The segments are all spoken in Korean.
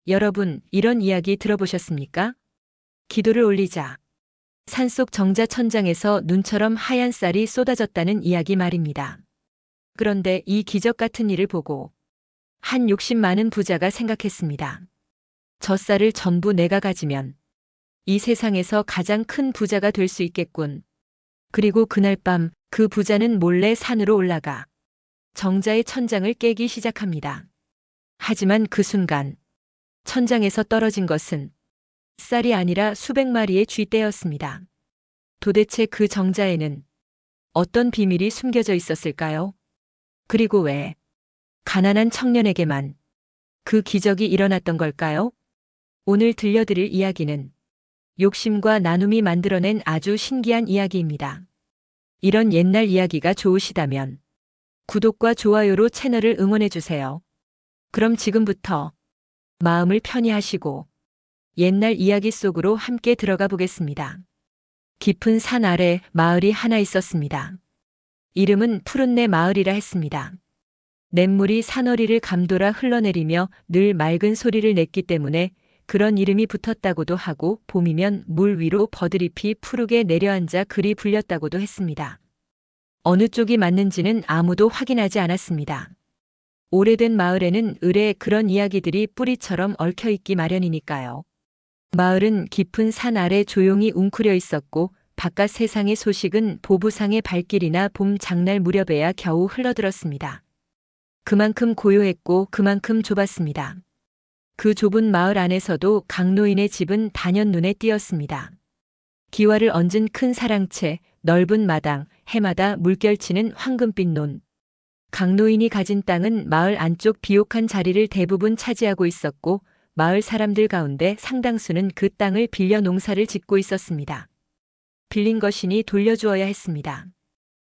여러분, 이런 이야기 들어보셨습니까? 기도를 올리자. 산속 정자 천장에서 눈처럼 하얀 쌀이 쏟아졌다는 이야기 말입니다. 그런데 이 기적 같은 일을 보고 한 욕심 많은 부자가 생각했습니다. 저 쌀을 전부 내가 가지면 이 세상에서 가장 큰 부자가 될 수 있겠군. 그리고 그날 밤 그 부자는 몰래 산으로 올라가 정자의 천장을 깨기 시작합니다. 하지만 그 순간 천장에서 떨어진 것은 쌀이 아니라 수백 마리의 쥐떼였습니다. 도대체 그 정자에는 어떤 비밀이 숨겨져 있었을까요? 그리고 왜 가난한 청년에게만 그 기적이 일어났던 걸까요? 오늘 들려드릴 이야기는 욕심과 나눔이 만들어낸 아주 신기한 이야기입니다. 이런 옛날 이야기가 좋으시다면 구독과 좋아요로 채널을 응원해주세요. 그럼 지금부터 마음을 편히 하시고 옛날 이야기 속으로 함께 들어가 보겠습니다. 깊은 산 아래 마을이 하나 있었습니다. 이름은 푸른내 마을이라 했습니다. 냇물이 산허리를 감돌아 흘러내리며 늘 맑은 소리를 냈기 때문에 그런 이름이 붙었다고도 하고 봄이면 물 위로 버드잎이 푸르게 내려앉아 글이 불렸다고도 했습니다. 어느 쪽이 맞는지는 아무도 확인하지 않았습니다. 오래된 마을에는 을에 그런 이야기들이 뿌리처럼 얽혀 있기 마련이니까요. 마을은 깊은 산 아래 조용히 웅크려 있었고 바깥 세상의 소식은 보부상의 발길이나 봄 장날 무렵에야 겨우 흘러들었습니다. 그만큼 고요했고 그만큼 좁았습니다. 그 좁은 마을 안에서도 강노인의 집은 단연 눈에 띄었습니다. 기와를 얹은 큰 사랑채, 넓은 마당, 해마다 물결치는 황금빛 논. 강노인이 가진 땅은 마을 안쪽 비옥한 자리를 대부분 차지하고 있었고 마을 사람들 가운데 상당수는 그 땅을 빌려 농사를 짓고 있었습니다. 빌린 것이니 돌려주어야 했습니다.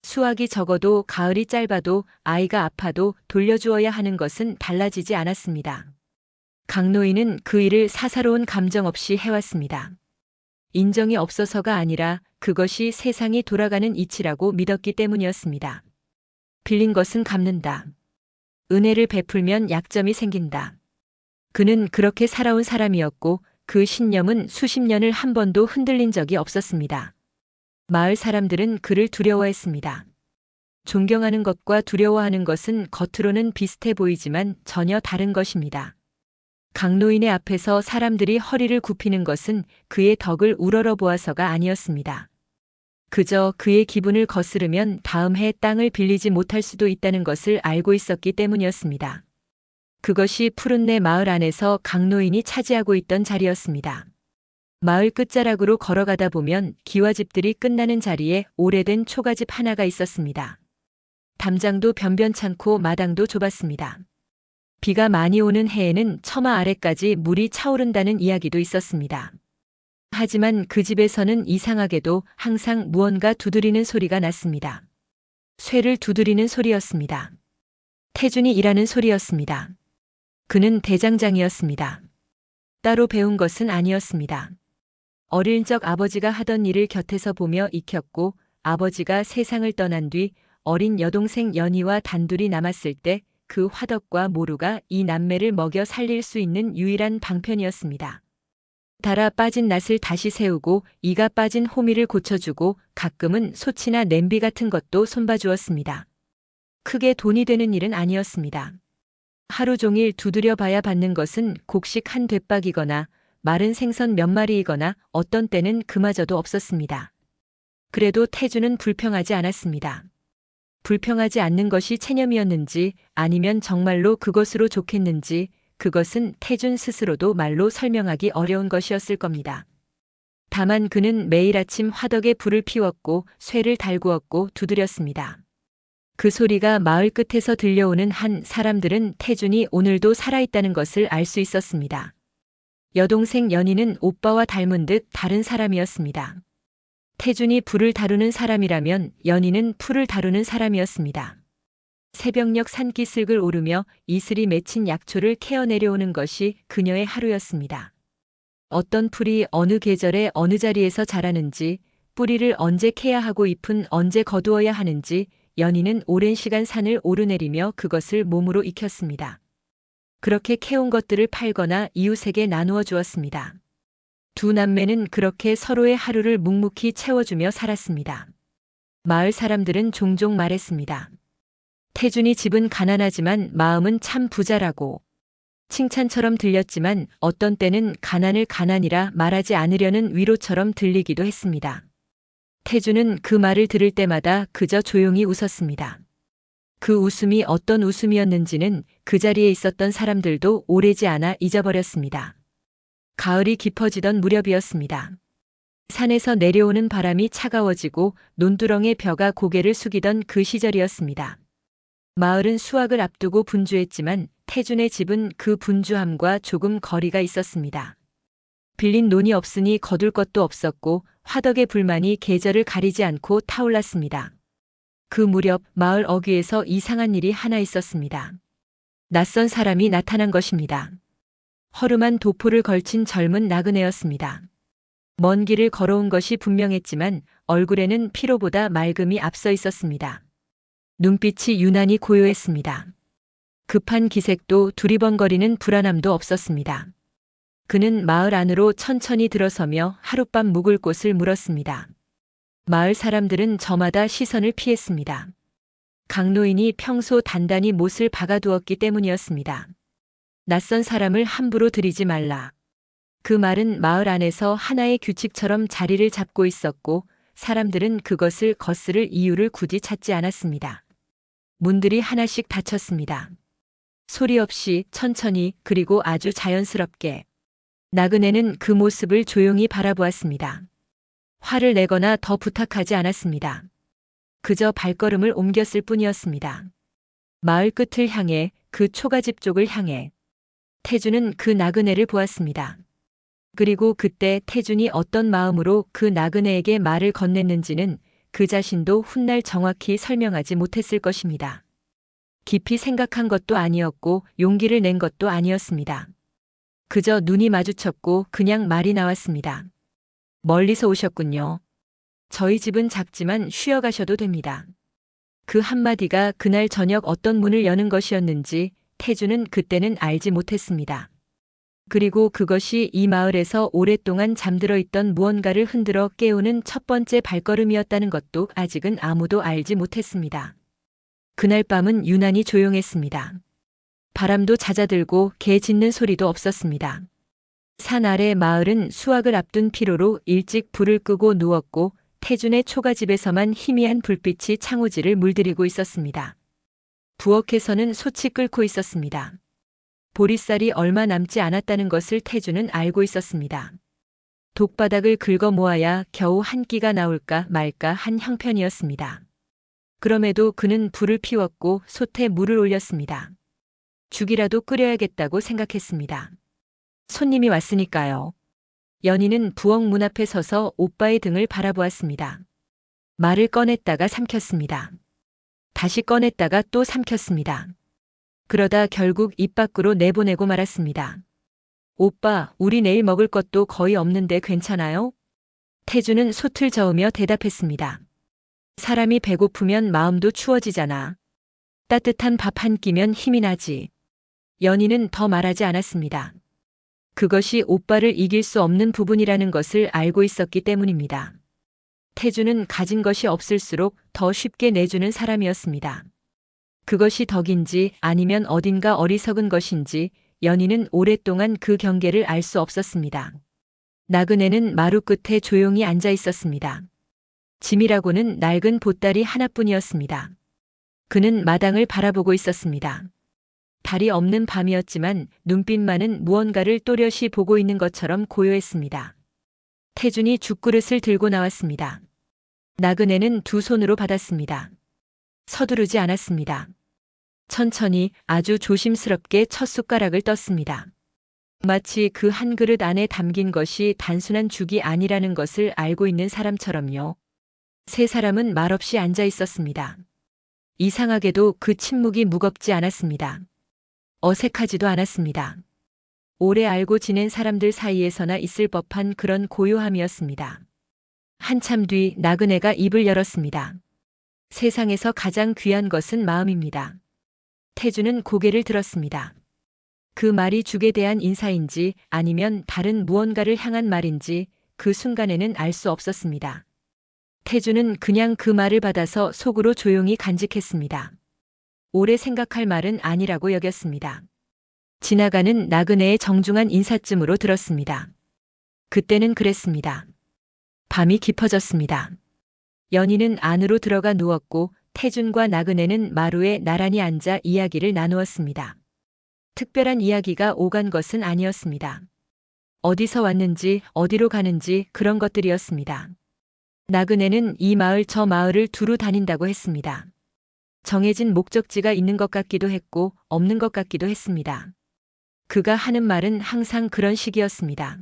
수확이 적어도 가을이 짧아도 아이가 아파도 돌려주어야 하는 것은 달라지지 않았습니다. 강노인은 그 일을 사사로운 감정 없이 해왔습니다. 인정이 없어서가 아니라 그것이 세상이 돌아가는 이치라고 믿었기 때문이었습니다. 빌린 것은 갚는다. 은혜를 베풀면 약점이 생긴다. 그는 그렇게 살아온 사람이었고 그 신념은 수십 년을 한 번도 흔들린 적이 없었습니다. 마을 사람들은 그를 두려워했습니다. 존경하는 것과 두려워하는 것은 겉으로는 비슷해 보이지만 전혀 다른 것입니다. 강노인의 앞에서 사람들이 허리를 굽히는 것은 그의 덕을 우러러 보아서가 아니었습니다. 그저 그의 기분을 거스르면 다음 해 땅을 빌리지 못할 수도 있다는 것을 알고 있었기 때문이었습니다. 그것이 푸른내 마을 안에서 강노인이 차지하고 있던 자리였습니다. 마을 끝자락으로 걸어가다 보면 기와집들이 끝나는 자리에 오래된 초가집 하나가 있었습니다. 담장도 변변찮고 마당도 좁았습니다. 비가 많이 오는 해에는 처마 아래까지 물이 차오른다는 이야기도 있었습니다. 하지만 그 집에서는 이상하게도 항상 무언가 두드리는 소리가 났습니다. 쇠를 두드리는 소리였습니다. 태준이 일하는 소리였습니다. 그는 대장장이었습니다. 따로 배운 것은 아니었습니다. 어릴 적 아버지가 하던 일을 곁에서 보며 익혔고 아버지가 세상을 떠난 뒤 어린 여동생 연희와 단둘이 남았을 때 그 화덕과 모루가 이 남매를 먹여 살릴 수 있는 유일한 방편이었습니다. 달아 빠진 낫을 다시 세우고 이가 빠진 호미를 고쳐주고 가끔은 솥이나 냄비 같은 것도 손봐주었습니다. 크게 돈이 되는 일은 아니었습니다. 하루 종일 두드려 봐야 받는 것은 곡식 한 돛박이거나 마른 생선 몇 마리이거나 어떤 때는 그마저도 없었습니다. 그래도 태주는 불평하지 않았습니다. 불평하지 않는 것이 체념이었는지 아니면 정말로 그것으로 좋겠는지 그것은 태준 스스로도 말로 설명하기 어려운 것이었을 겁니다. 다만 그는 매일 아침 화덕에 불을 피웠고 쇠를 달구었고 두드렸습니다. 그 소리가 마을 끝에서 들려오는 한 사람들은 태준이 오늘도 살아있다는 것을 알 수 있었습니다. 여동생 연희는 오빠와 닮은 듯 다른 사람이었습니다. 태준이 불을 다루는 사람이라면 연희는 풀을 다루는 사람이었습니다. 새벽녘 산기슭을 오르며 이슬이 맺힌 약초를 캐어 내려오는 것이 그녀의 하루였습니다. 어떤 풀이 어느 계절에 어느 자리에서 자라는지, 뿌리를 언제 캐야 하고 잎은 언제 거두어야 하는지 연희는 오랜 시간 산을 오르내리며 그것을 몸으로 익혔습니다. 그렇게 캐온 것들을 팔거나 이웃에게 나누어 주었습니다. 두 남매는 그렇게 서로의 하루를 묵묵히 채워주며 살았습니다. 마을 사람들은 종종 말했습니다. 태준이 집은 가난하지만 마음은 참 부자라고. 칭찬처럼 들렸지만 어떤 때는 가난을 가난이라 말하지 않으려는 위로처럼 들리기도 했습니다. 태준은 그 말을 들을 때마다 그저 조용히 웃었습니다. 그 웃음이 어떤 웃음이었는지는 그 자리에 있었던 사람들도 오래지 않아 잊어버렸습니다. 가을이 깊어지던 무렵이었습니다. 산에서 내려오는 바람이 차가워지고 논두렁의 벼가 고개를 숙이던 그 시절이었습니다. 마을은 수확을 앞두고 분주했지만 태준의 집은 그 분주함과 조금 거리가 있었습니다. 빌린 논이 없으니 거둘 것도 없었고 화덕의 불만이 계절을 가리지 않고 타올랐습니다. 그 무렵 마을 어귀에서 이상한 일이 하나 있었습니다. 낯선 사람이 나타난 것입니다. 허름한 도포를 걸친 젊은 나그네였습니다. 먼 길을 걸어온 것이 분명했지만 얼굴에는 피로보다 맑음이 앞서 있었습니다. 눈빛이 유난히 고요했습니다. 급한 기색도 두리번거리는 불안함도 없었습니다. 그는 마을 안으로 천천히 들어서며 하룻밤 묵을 곳을 물었습니다. 마을 사람들은 저마다 시선을 피했습니다. 강노인이 평소 단단히 못을 박아두었기 때문이었습니다. 낯선 사람을 함부로 들이지 말라. 그 말은 마을 안에서 하나의 규칙처럼 자리를 잡고 있었고 사람들은 그것을 거스를 이유를 굳이 찾지 않았습니다. 문들이 하나씩 닫혔습니다. 소리 없이 천천히 그리고 아주 자연스럽게. 나그네는 그 모습을 조용히 바라보았습니다. 화를 내거나 더 부탁하지 않았습니다. 그저 발걸음을 옮겼을 뿐이었습니다. 마을 끝을 향해 그 초가집 쪽을 향해. 태준은 그 나그네를 보았습니다. 그리고 그때 태준이 어떤 마음으로 그 나그네에게 말을 건넸는지는 그 자신도 훗날 정확히 설명하지 못했을 것입니다. 깊이 생각한 것도 아니었고 용기를 낸 것도 아니었습니다. 그저 눈이 마주쳤고 그냥 말이 나왔습니다. 멀리서 오셨군요. 저희 집은 작지만 쉬어가셔도 됩니다. 그 한마디가 그날 저녁 어떤 문을 여는 것이었는지 태준은 그때는 알지 못했습니다. 그리고 그것이 이 마을에서 오랫동안 잠들어 있던 무언가를 흔들어 깨우는 첫 번째 발걸음이었다는 것도 아직은 아무도 알지 못했습니다. 그날 밤은 유난히 조용했습니다. 바람도 잦아들고 개 짖는 소리도 없었습니다. 산 아래 마을은 수확을 앞둔 피로로 일찍 불을 끄고 누웠고 태준의 초가집에서만 희미한 불빛이 창호지를 물들이고 있었습니다. 부엌에서는 솥이 끓고 있었습니다. 보리쌀이 얼마 남지 않았다는 것을 태준은 알고 있었습니다. 독바닥을 긁어 모아야 겨우 한 끼가 나올까 말까 한 형편이었습니다. 그럼에도 그는 불을 피웠고 솥에 물을 올렸습니다. 죽이라도 끓여야겠다고 생각했습니다. 손님이 왔으니까요. 연희는 부엌 문 앞에 서서 오빠의 등을 바라보았습니다. 말을 꺼냈다가 삼켰습니다. 다시 꺼냈다가 또 삼켰습니다. 그러다 결국 입 밖으로 내보내고 말았습니다. 오빠, 우리 내일 먹을 것도 거의 없는데 괜찮아요? 태준은 솥을 저으며 대답했습니다. 사람이 배고프면 마음도 추워지잖아. 따뜻한 밥 한 끼면 힘이 나지. 연희는 더 말하지 않았습니다. 그것이 오빠를 이길 수 없는 부분이라는 것을 알고 있었기 때문입니다. 태준은 가진 것이 없을수록 더 쉽게 내주는 사람이었습니다. 그것이 덕인지 아니면 어딘가 어리석은 것인지 연희는 오랫동안 그 경계를 알 수 없었습니다. 나그네는 마루 끝에 조용히 앉아 있었습니다. 짐이라고는 낡은 보따리 하나뿐이었습니다. 그는 마당을 바라보고 있었습니다. 달이 없는 밤이었지만 눈빛만은 무언가를 또렷이 보고 있는 것처럼 고요했습니다. 태준이 죽그릇을 들고 나왔습니다. 나그네는 두 손으로 받았습니다. 서두르지 않았습니다. 천천히 아주 조심스럽게 첫 숟가락을 떴습니다. 마치 그 한 그릇 안에 담긴 것이 단순한 죽이 아니라는 것을 알고 있는 사람처럼요. 세 사람은 말없이 앉아 있었습니다. 이상하게도 그 침묵이 무겁지 않았습니다. 어색하지도 않았습니다. 오래 알고 지낸 사람들 사이에서나 있을 법한 그런 고요함이었습니다. 한참 뒤 나그네가 입을 열었습니다. 세상에서 가장 귀한 것은 마음입니다. 태준은 고개를 들었습니다. 그 말이 죽에 대한 인사인지 아니면 다른 무언가를 향한 말인지 그 순간에는 알 수 없었습니다. 태주는 그냥 그 말을 받아서 속으로 조용히 간직했습니다. 오래 생각할 말은 아니라고 여겼습니다. 지나가는 나그네의 정중한 인사쯤으로 들었습니다. 그때는 그랬습니다. 밤이 깊어졌습니다. 연희는 안으로 들어가 누웠고 태준과 나그네는 마루에 나란히 앉아 이야기를 나누었습니다. 특별한 이야기가 오간 것은 아니었습니다. 어디서 왔는지 어디로 가는지 그런 것들이었습니다. 나그네는 이 마을 저 마을을 두루 다닌다고 했습니다. 정해진 목적지가 있는 것 같기도 했고 없는 것 같기도 했습니다. 그가 하는 말은 항상 그런 식이었습니다.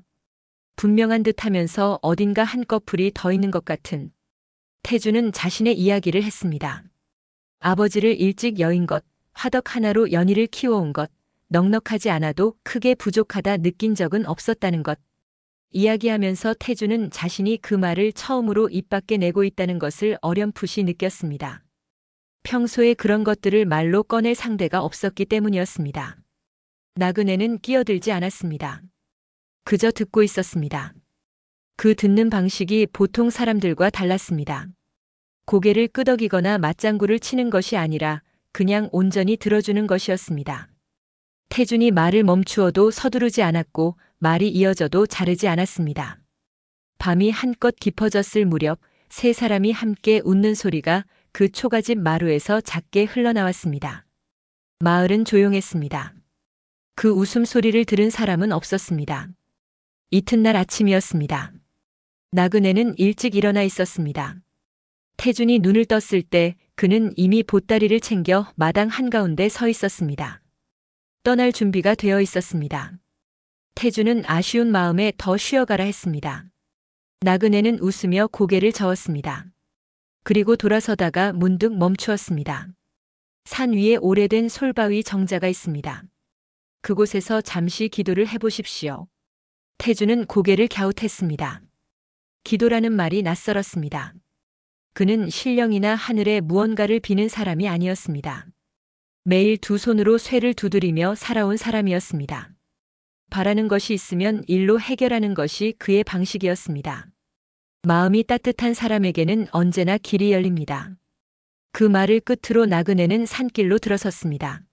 분명한 듯 하면서 어딘가 한꺼풀이 더 있는 것 같은. 태주는 자신의 이야기를 했습니다. 아버지를 일찍 여인 것, 화덕 하나로 연희를 키워온 것, 넉넉하지 않아도 크게 부족하다 느낀 적은 없었다는 것. 이야기하면서 태주는 자신이 그 말을 처음으로 입 밖에 내고 있다는 것을 어렴풋이 느꼈습니다. 평소에 그런 것들을 말로 꺼낼 상대가 없었기 때문이었습니다. 나그네는 끼어들지 않았습니다. 그저 듣고 있었습니다. 그 듣는 방식이 보통 사람들과 달랐습니다. 고개를 끄덕이거나 맞장구를 치는 것이 아니라 그냥 온전히 들어주는 것이었습니다. 태준이 말을 멈추어도 서두르지 않았고 말이 이어져도 자르지 않았습니다. 밤이 한껏 깊어졌을 무렵 세 사람이 함께 웃는 소리가 그 초가집 마루에서 작게 흘러나왔습니다. 마을은 조용했습니다. 그 웃음소리를 들은 사람은 없었습니다. 이튿날 아침이었습니다. 나그네는 일찍 일어나 있었습니다. 태준이 눈을 떴을 때 그는 이미 보따리를 챙겨 마당 한가운데 서 있었습니다. 떠날 준비가 되어 있었습니다. 태준은 아쉬운 마음에 더 쉬어가라 했습니다. 나그네는 웃으며 고개를 저었습니다. 그리고 돌아서다가 문득 멈추었습니다. 산 위에 오래된 솔바위 정자가 있습니다. 그곳에서 잠시 기도를 해보십시오. 태준은 고개를 갸웃했습니다. 기도라는 말이 낯설었습니다. 그는 신령이나 하늘에 무언가를 비는 사람이 아니었습니다. 매일 두 손으로 쇠를 두드리며 살아온 사람이었습니다. 바라는 것이 있으면 일로 해결하는 것이 그의 방식이었습니다. 마음이 따뜻한 사람에게는 언제나 길이 열립니다. 그 말을 끝으로 나그네는 산길로 들어섰습니다.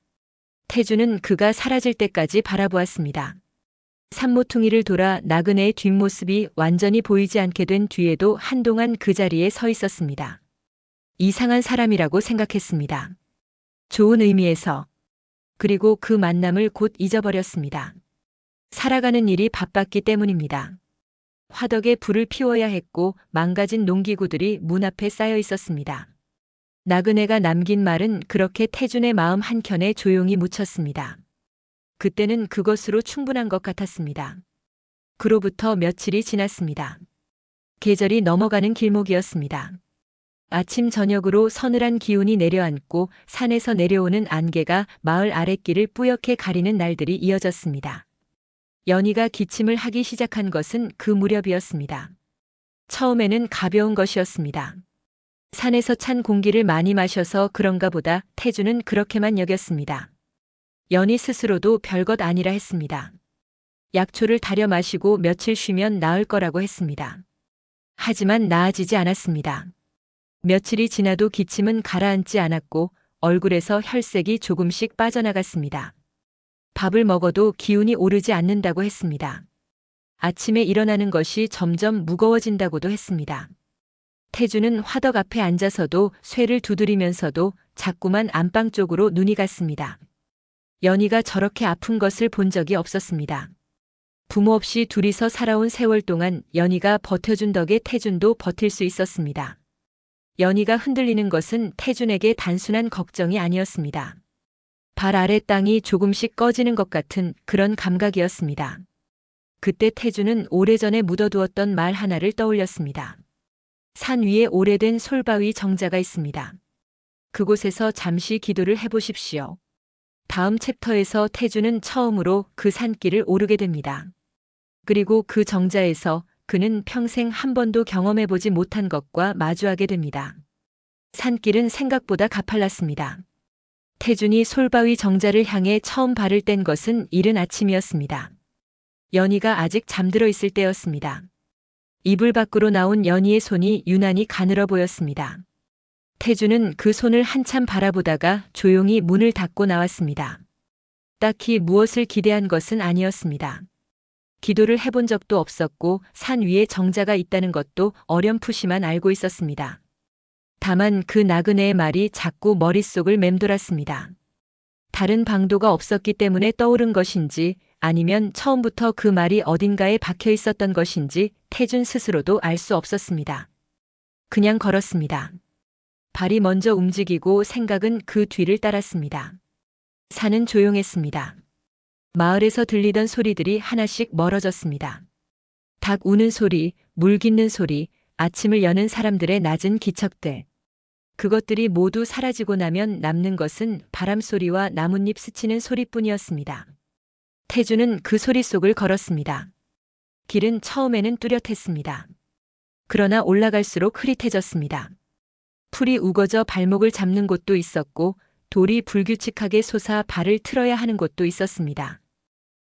태주는 그가 사라질 때까지 바라보았습니다. 산모퉁이를 돌아 나그네의 뒷모습이 완전히 보이지 않게 된 뒤에도 한동안 그 자리에 서 있었습니다. 이상한 사람이라고 생각했습니다. 좋은 의미에서. 그리고 그 만남을 곧 잊어버렸습니다. 살아가는 일이 바빴기 때문입니다. 화덕에 불을 피워야 했고 망가진 농기구들이 문 앞에 쌓여 있었습니다. 나그네가 남긴 말은 그렇게 태준의 마음 한켠에 조용히 묻혔습니다. 그때는 그것으로 충분한 것 같았습니다. 그로부터 며칠이 지났습니다. 계절이 넘어가는 길목이었습니다. 아침 저녁으로 서늘한 기운이 내려앉고 산에서 내려오는 안개가 마을 아랫길을 뿌옇게 가리는 날들이 이어졌습니다. 연희가 기침을 하기 시작한 것은 그 무렵이었습니다. 처음에는 가벼운 것이었습니다. 산에서 찬 공기를 많이 마셔서 그런가 보다 태주는 그렇게만 여겼습니다. 연희 스스로도 별것 아니라 했습니다. 약초를 다려 마시고 며칠 쉬면 나을 거라고 했습니다. 하지만 나아지지 않았습니다. 며칠이 지나도 기침은 가라앉지 않았고 얼굴에서 혈색이 조금씩 빠져나갔습니다. 밥을 먹어도 기운이 오르지 않는다고 했습니다. 아침에 일어나는 것이 점점 무거워진다고도 했습니다. 태주는 화덕 앞에 앉아서도 쇠를 두드리면서도 자꾸만 안방 쪽으로 눈이 갔습니다. 연희가 저렇게 아픈 것을 본 적이 없었습니다. 부모 없이 둘이서 살아온 세월 동안 연희가 버텨준 덕에 태준도 버틸 수 있었습니다. 연희가 흔들리는 것은 태준에게 단순한 걱정이 아니었습니다. 발 아래 땅이 조금씩 꺼지는 것 같은 그런 감각이었습니다. 그때 태준은 오래전에 묻어두었던 말 하나를 떠올렸습니다. 산 위에 오래된 솔바위 정자가 있습니다. 그곳에서 잠시 기도를 해보십시오. 다음 챕터에서 태주는 처음으로 그 산길을 오르게 됩니다. 그리고 그 정자에서 그는 평생 한 번도 경험해보지 못한 것과 마주하게 됩니다. 산길은 생각보다 가팔랐습니다. 태준이 솔바위 정자를 향해 처음 발을 뗀 것은 이른 아침이었습니다. 연희가 아직 잠들어 있을 때였습니다. 이불 밖으로 나온 연희의 손이 유난히 가늘어 보였습니다. 태준은 그 손을 한참 바라보다가 조용히 문을 닫고 나왔습니다. 딱히 무엇을 기대한 것은 아니었습니다. 기도를 해본 적도 없었고 산 위에 정자가 있다는 것도 어렴풋이만 알고 있었습니다. 다만 그 나그네의 말이 자꾸 머릿속을 맴돌았습니다. 다른 방도가 없었기 때문에 떠오른 것인지 아니면 처음부터 그 말이 어딘가에 박혀 있었던 것인지 태준 스스로도 알 수 없었습니다. 그냥 걸었습니다. 발이 먼저 움직이고 생각은 그 뒤를 따랐습니다. 산은 조용했습니다. 마을에서 들리던 소리들이 하나씩 멀어졌습니다. 닭 우는 소리, 물 깃는 소리, 아침을 여는 사람들의 낮은 기척들. 그것들이 모두 사라지고 나면 남는 것은 바람 소리와 나뭇잎 스치는 소리뿐이었습니다. 태준은 그 소리 속을 걸었습니다. 길은 처음에는 뚜렷했습니다. 그러나 올라갈수록 흐릿해졌습니다. 풀이 우거져 발목을 잡는 곳도 있었고 돌이 불규칙하게 솟아 발을 틀어야 하는 곳도 있었습니다.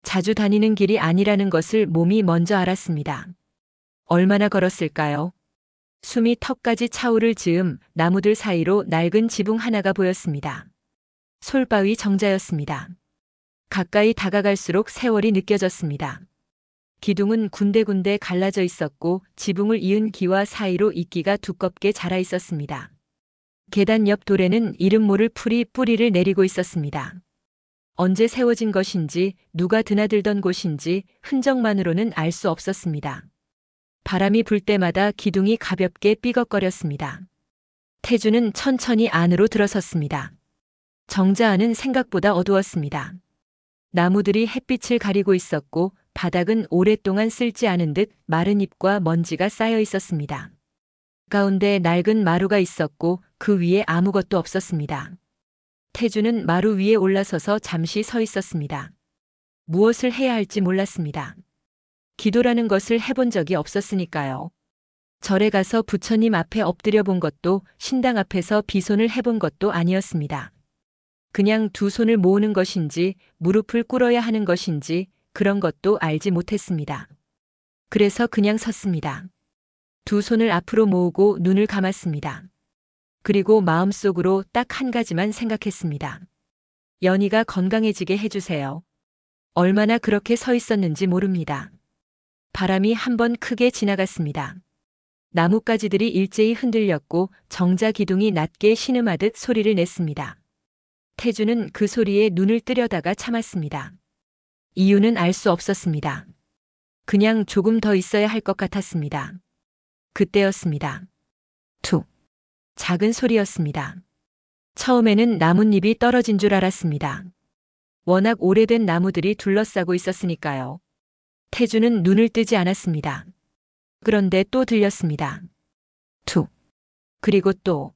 자주 다니는 길이 아니라는 것을 몸이 먼저 알았습니다. 얼마나 걸었을까요? 숨이 턱까지 차오를 즈음 나무들 사이로 낡은 지붕 하나가 보였습니다. 솔바위 정자였습니다. 가까이 다가갈수록 세월이 느껴졌습니다. 기둥은 군데군데 갈라져 있었고 지붕을 이은 기와 사이로 이끼가 두껍게 자라 있었습니다. 계단 옆 돌에는 이름 모를 풀이 뿌리를 내리고 있었습니다. 언제 세워진 것인지 누가 드나들던 곳인지 흔적만으로는 알 수 없었습니다. 바람이 불 때마다 기둥이 가볍게 삐걱거렸습니다. 태준은 천천히 안으로 들어섰습니다. 정자 안은 생각보다 어두웠습니다. 나무들이 햇빛을 가리고 있었고 바닥은 오랫동안 쓸지 않은 듯 마른 잎과 먼지가 쌓여 있었습니다. 가운데 낡은 마루가 있었고 그 위에 아무것도 없었습니다. 태준은 마루 위에 올라서서 잠시 서 있었습니다. 무엇을 해야 할지 몰랐습니다. 기도라는 것을 해본 적이 없었으니까요. 절에 가서 부처님 앞에 엎드려 본 것도 신당 앞에서 비손을 해본 것도 아니었습니다. 그냥 두 손을 모으는 것인지 무릎을 꿇어야 하는 것인지 그런 것도 알지 못했습니다. 그래서 그냥 섰습니다. 두 손을 앞으로 모으고 눈을 감았습니다. 그리고 마음속으로 딱 한 가지만 생각했습니다. 연희가 건강해지게 해주세요. 얼마나 그렇게 서 있었는지 모릅니다. 바람이 한번 크게 지나갔습니다. 나뭇가지들이 일제히 흔들렸고 정자 기둥이 낮게 신음하듯 소리를 냈습니다. 태준은 그 소리에 눈을 뜨려다가 참았습니다. 이유는 알 수 없었습니다. 그냥 조금 더 있어야 할 것 같았습니다. 그때였습니다. 툭. 작은 소리였습니다. 처음에는 나뭇잎이 떨어진 줄 알았습니다. 워낙 오래된 나무들이 둘러싸고 있었으니까요. 태준은 눈을 뜨지 않았습니다. 그런데 또 들렸습니다. 툭. 그리고 또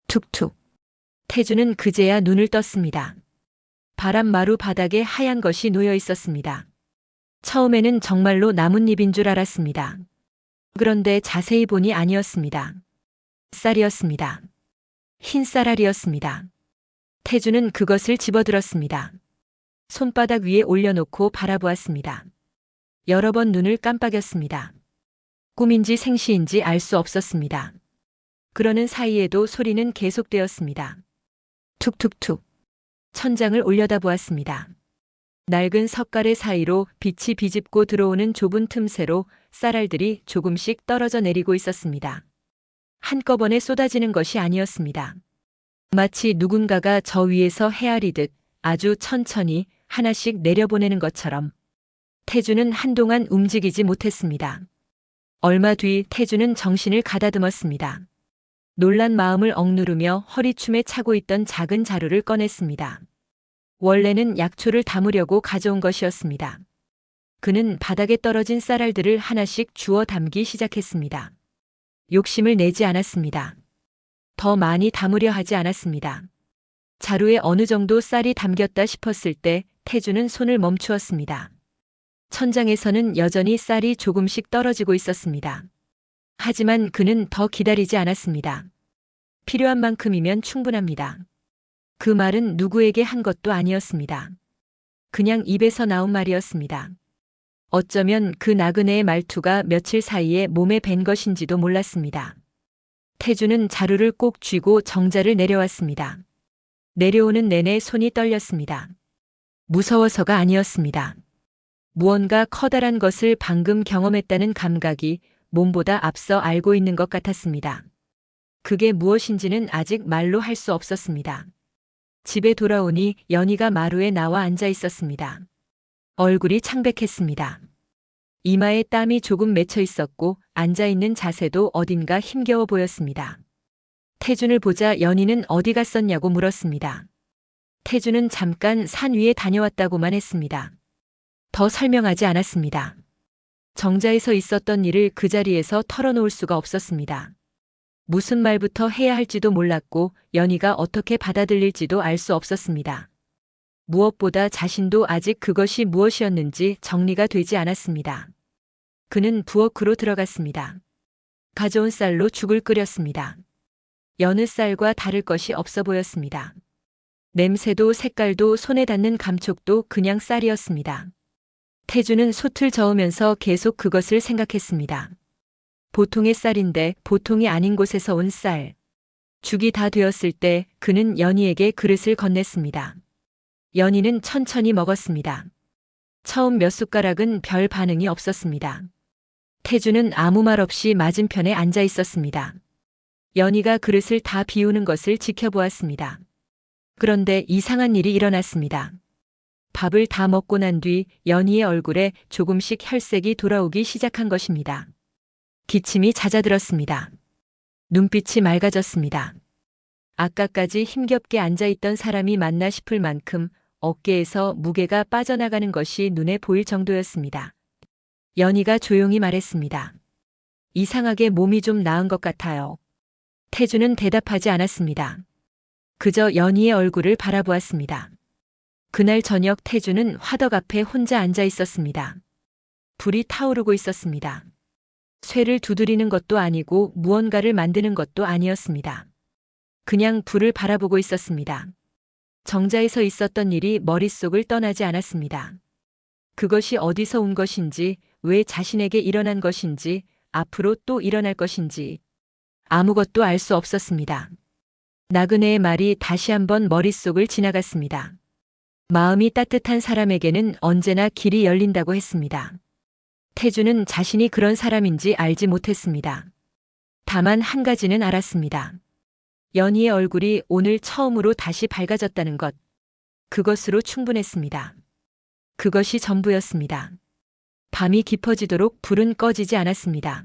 툭툭. 태준은 그제야 눈을 떴습니다. 바람마루 바닥에 하얀 것이 놓여 있었습니다. 처음에는 정말로 나뭇잎인 줄 알았습니다. 그런데 자세히 보니 아니었습니다. 쌀이었습니다. 흰 쌀알이었습니다. 태준은 그것을 집어들었습니다. 손바닥 위에 올려놓고 바라보았습니다. 여러 번 눈을 깜빡였습니다. 꿈인지 생시인지 알 수 없었습니다. 그러는 사이에도 소리는 계속되었습니다. 툭툭툭. 천장을 올려다보았습니다. 낡은 석가래 사이로 빛이 비집고 들어오는 좁은 틈새로 쌀알들이 조금씩 떨어져 내리고 있었습니다. 한꺼번에 쏟아지는 것이 아니었습니다. 마치 누군가가 저 위에서 헤아리듯 아주 천천히 하나씩 내려보내는 것처럼. 태준은 한동안 움직이지 못했습니다. 얼마 뒤 태준은 정신을 가다듬었습니다. 놀란 마음을 억누르며 허리춤에 차고 있던 작은 자루를 꺼냈습니다. 원래는 약초를 담으려고 가져온 것이었습니다. 그는 바닥에 떨어진 쌀알들을 하나씩 주워 담기 시작했습니다. 욕심을 내지 않았습니다. 더 많이 담으려 하지 않았습니다. 자루에 어느 정도 쌀이 담겼다 싶었을 때 태준은 손을 멈추었습니다. 천장에서는 여전히 쌀이 조금씩 떨어지고 있었습니다. 하지만 그는 더 기다리지 않았습니다. 필요한 만큼이면 충분합니다. 그 말은 누구에게 한 것도 아니었습니다. 그냥 입에서 나온 말이었습니다. 어쩌면 그 나그네의 말투가 며칠 사이에 몸에 밴 것인지도 몰랐습니다. 태주는 자루를 꼭 쥐고 정자를 내려왔습니다. 내려오는 내내 손이 떨렸습니다. 무서워서가 아니었습니다. 무언가 커다란 것을 방금 경험했다는 감각이 몸보다 앞서 알고 있는 것 같았습니다. 그게 무엇인지는 아직 말로 할 수 없었습니다. 집에 돌아오니 연희가 마루에 나와 앉아 있었습니다. 얼굴이 창백했습니다. 이마에 땀이 조금 맺혀 있었고 앉아 있는 자세도 어딘가 힘겨워 보였습니다. 태준을 보자 연희는 어디 갔었냐고 물었습니다. 태준은 잠깐 산 위에 다녀왔다고만 했습니다. 더 설명하지 않았습니다. 정자에서 있었던 일을 그 자리에서 털어놓을 수가 없었습니다. 무슨 말부터 해야 할지도 몰랐고 연희가 어떻게 받아들일지도 알 수 없었습니다. 무엇보다 자신도 아직 그것이 무엇이었는지 정리가 되지 않았습니다. 그는 부엌으로 들어갔습니다. 가져온 쌀로 죽을 끓였습니다. 여느 쌀과 다를 것이 없어 보였습니다. 냄새도 색깔도 손에 닿는 감촉도 그냥 쌀이었습니다. 태주는 솥을 저으면서 계속 그것을 생각했습니다. 보통의 쌀인데 보통이 아닌 곳에서 온 쌀. 죽이 다 되었을 때 그는 연희에게 그릇을 건넸습니다. 연희는 천천히 먹었습니다. 처음 몇 숟가락은 별 반응이 없었습니다. 태주는 아무 말 없이 맞은편에 앉아 있었습니다. 연희가 그릇을 다 비우는 것을 지켜보았습니다. 그런데 이상한 일이 일어났습니다. 밥을 다 먹고 난 뒤 연희의 얼굴에 조금씩 혈색이 돌아오기 시작한 것입니다. 기침이 잦아들었습니다. 눈빛이 맑아졌습니다. 아까까지 힘겹게 앉아있던 사람이 맞나 싶을 만큼 어깨에서 무게가 빠져나가는 것이 눈에 보일 정도였습니다. 연희가 조용히 말했습니다. 이상하게 몸이 좀 나은 것 같아요. 태주는 대답하지 않았습니다. 그저 연희의 얼굴을 바라보았습니다. 그날 저녁 태주는 화덕 앞에 혼자 앉아 있었습니다. 불이 타오르고 있었습니다. 쇠를 두드리는 것도 아니고 무언가를 만드는 것도 아니었습니다. 그냥 불을 바라보고 있었습니다. 정자에서 있었던 일이 머릿속을 떠나지 않았습니다. 그것이 어디서 온 것인지, 왜 자신에게 일어난 것인지, 앞으로 또 일어날 것인지 아무것도 알 수 없었습니다. 나그네의 말이 다시 한번 머릿속을 지나갔습니다. 마음이 따뜻한 사람에게는 언제나 길이 열린다고 했습니다. 태주는 자신이 그런 사람인지 알지 못했습니다. 다만 한 가지는 알았습니다. 연희의 얼굴이 오늘 처음으로 다시 밝아졌다는 것. 그것으로 충분했습니다. 그것이 전부였습니다. 밤이 깊어지도록 불은 꺼지지 않았습니다.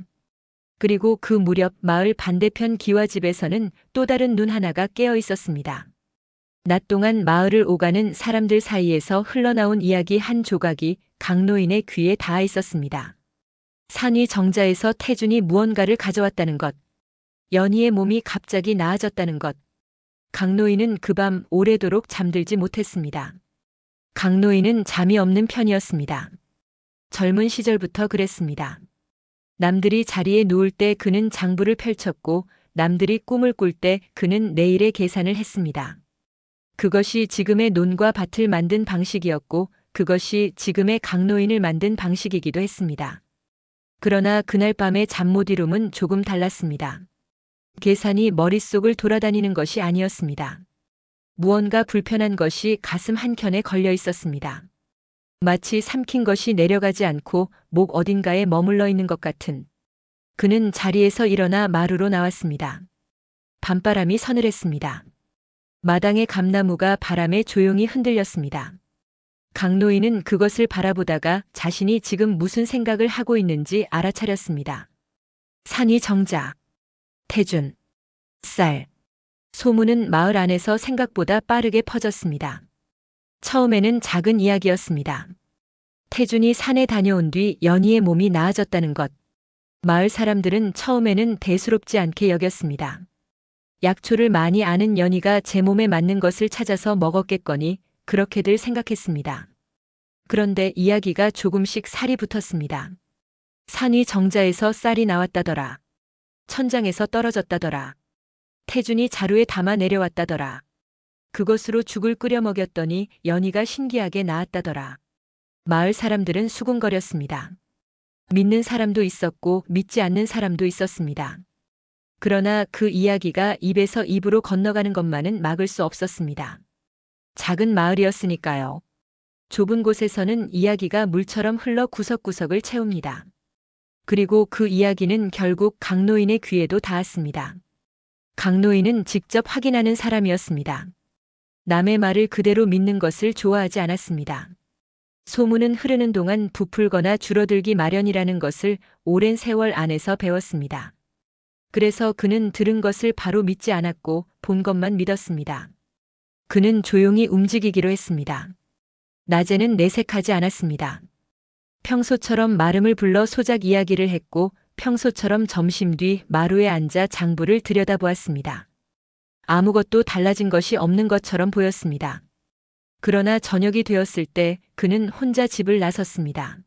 그리고 그 무렵 마을 반대편 기와집에서는 또 다른 눈 하나가 깨어 있었습니다. 낮 동안 마을을 오가는 사람들 사이에서 흘러나온 이야기 한 조각이 강노인의 귀에 닿아 있었습니다. 산위 정자에서 태준이 무언가를 가져왔다는 것. 연희의 몸이 갑자기 나아졌다는 것. 강노인은 그 밤 오래도록 잠들지 못했습니다. 강노인은 잠이 없는 편이었습니다. 젊은 시절부터 그랬습니다. 남들이 자리에 누울 때 그는 장부를 펼쳤고 남들이 꿈을 꿀 때 그는 내일의 계산을 했습니다. 그것이 지금의 논과 밭을 만든 방식이었고 그것이 지금의 강노인을 만든 방식이기도 했습니다. 그러나 그날 밤의 잠 못 이룸은 조금 달랐습니다. 계산이 머릿속을 돌아다니는 것이 아니었습니다. 무언가 불편한 것이 가슴 한켠에 걸려 있었습니다. 마치 삼킨 것이 내려가지 않고 목 어딘가에 머물러 있는 것 같은. 그는 자리에서 일어나 마루로 나왔습니다. 밤바람이 서늘했습니다. 마당의 감나무가 바람에 조용히 흔들렸습니다. 강노인은 그것을 바라보다가 자신이 지금 무슨 생각을 하고 있는지 알아차렸습니다. 산위 정자, 태준, 쌀. 소문은 마을 안에서 생각보다 빠르게 퍼졌습니다. 처음에는 작은 이야기였습니다. 태준이 산에 다녀온 뒤 연희의 몸이 나아졌다는 것. 마을 사람들은 처음에는 대수롭지 않게 여겼습니다. 약초를 많이 아는 연희가 제 몸에 맞는 것을 찾아서 먹었겠거니 그렇게들 생각했습니다. 그런데 이야기가 조금씩 살이 붙었습니다. 산위 정자에서 쌀이 나왔다더라. 천장에서 떨어졌다더라. 태준이 자루에 담아 내려왔다더라. 그것으로 죽을 끓여 먹였더니 연희가 신기하게 나았다더라. 마을 사람들은 수군거렸습니다. 믿는 사람도 있었고 믿지 않는 사람도 있었습니다. 그러나 그 이야기가 입에서 입으로 건너가는 것만은 막을 수 없었습니다. 작은 마을이었으니까요. 좁은 곳에서는 이야기가 물처럼 흘러 구석구석을 채웁니다. 그리고 그 이야기는 결국 강노인의 귀에도 닿았습니다. 강노인은 직접 확인하는 사람이었습니다. 남의 말을 그대로 믿는 것을 좋아하지 않았습니다. 소문은 흐르는 동안 부풀거나 줄어들기 마련이라는 것을 오랜 세월 안에서 배웠습니다. 그래서 그는 들은 것을 바로 믿지 않았고 본 것만 믿었습니다. 그는 조용히 움직이기로 했습니다. 낮에는 내색하지 않았습니다. 평소처럼 마름을 불러 소작 이야기를 했고 평소처럼 점심 뒤 마루에 앉아 장부를 들여다보았습니다. 아무것도 달라진 것이 없는 것처럼 보였습니다. 그러나 저녁이 되었을 때 그는 혼자 집을 나섰습니다.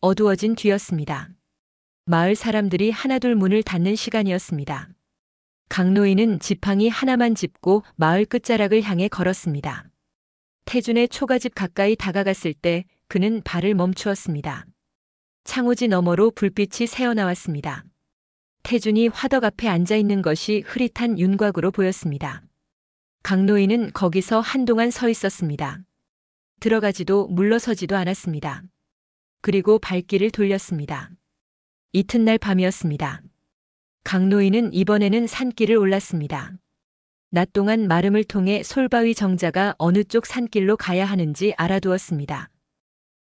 어두워진 뒤였습니다. 마을 사람들이 하나둘 문을 닫는 시간이었습니다. 강노인은 지팡이 하나만 짚고 마을 끝자락을 향해 걸었습니다. 태준의 초가집 가까이 다가갔을 때 그는 발을 멈추었습니다. 창호지 너머로 불빛이 새어나왔습니다. 태준이 화덕 앞에 앉아 있는 것이 흐릿한 윤곽으로 보였습니다. 강노인은 거기서 한동안 서 있었습니다. 들어가지도 물러서지도 않았습니다. 그리고 발길을 돌렸습니다. 이튿날 밤이었습니다. 강노인은 이번에는 산길을 올랐습니다. 낮 동안 마름을 통해 솔바위 정자가 어느 쪽 산길로 가야 하는지 알아두었습니다.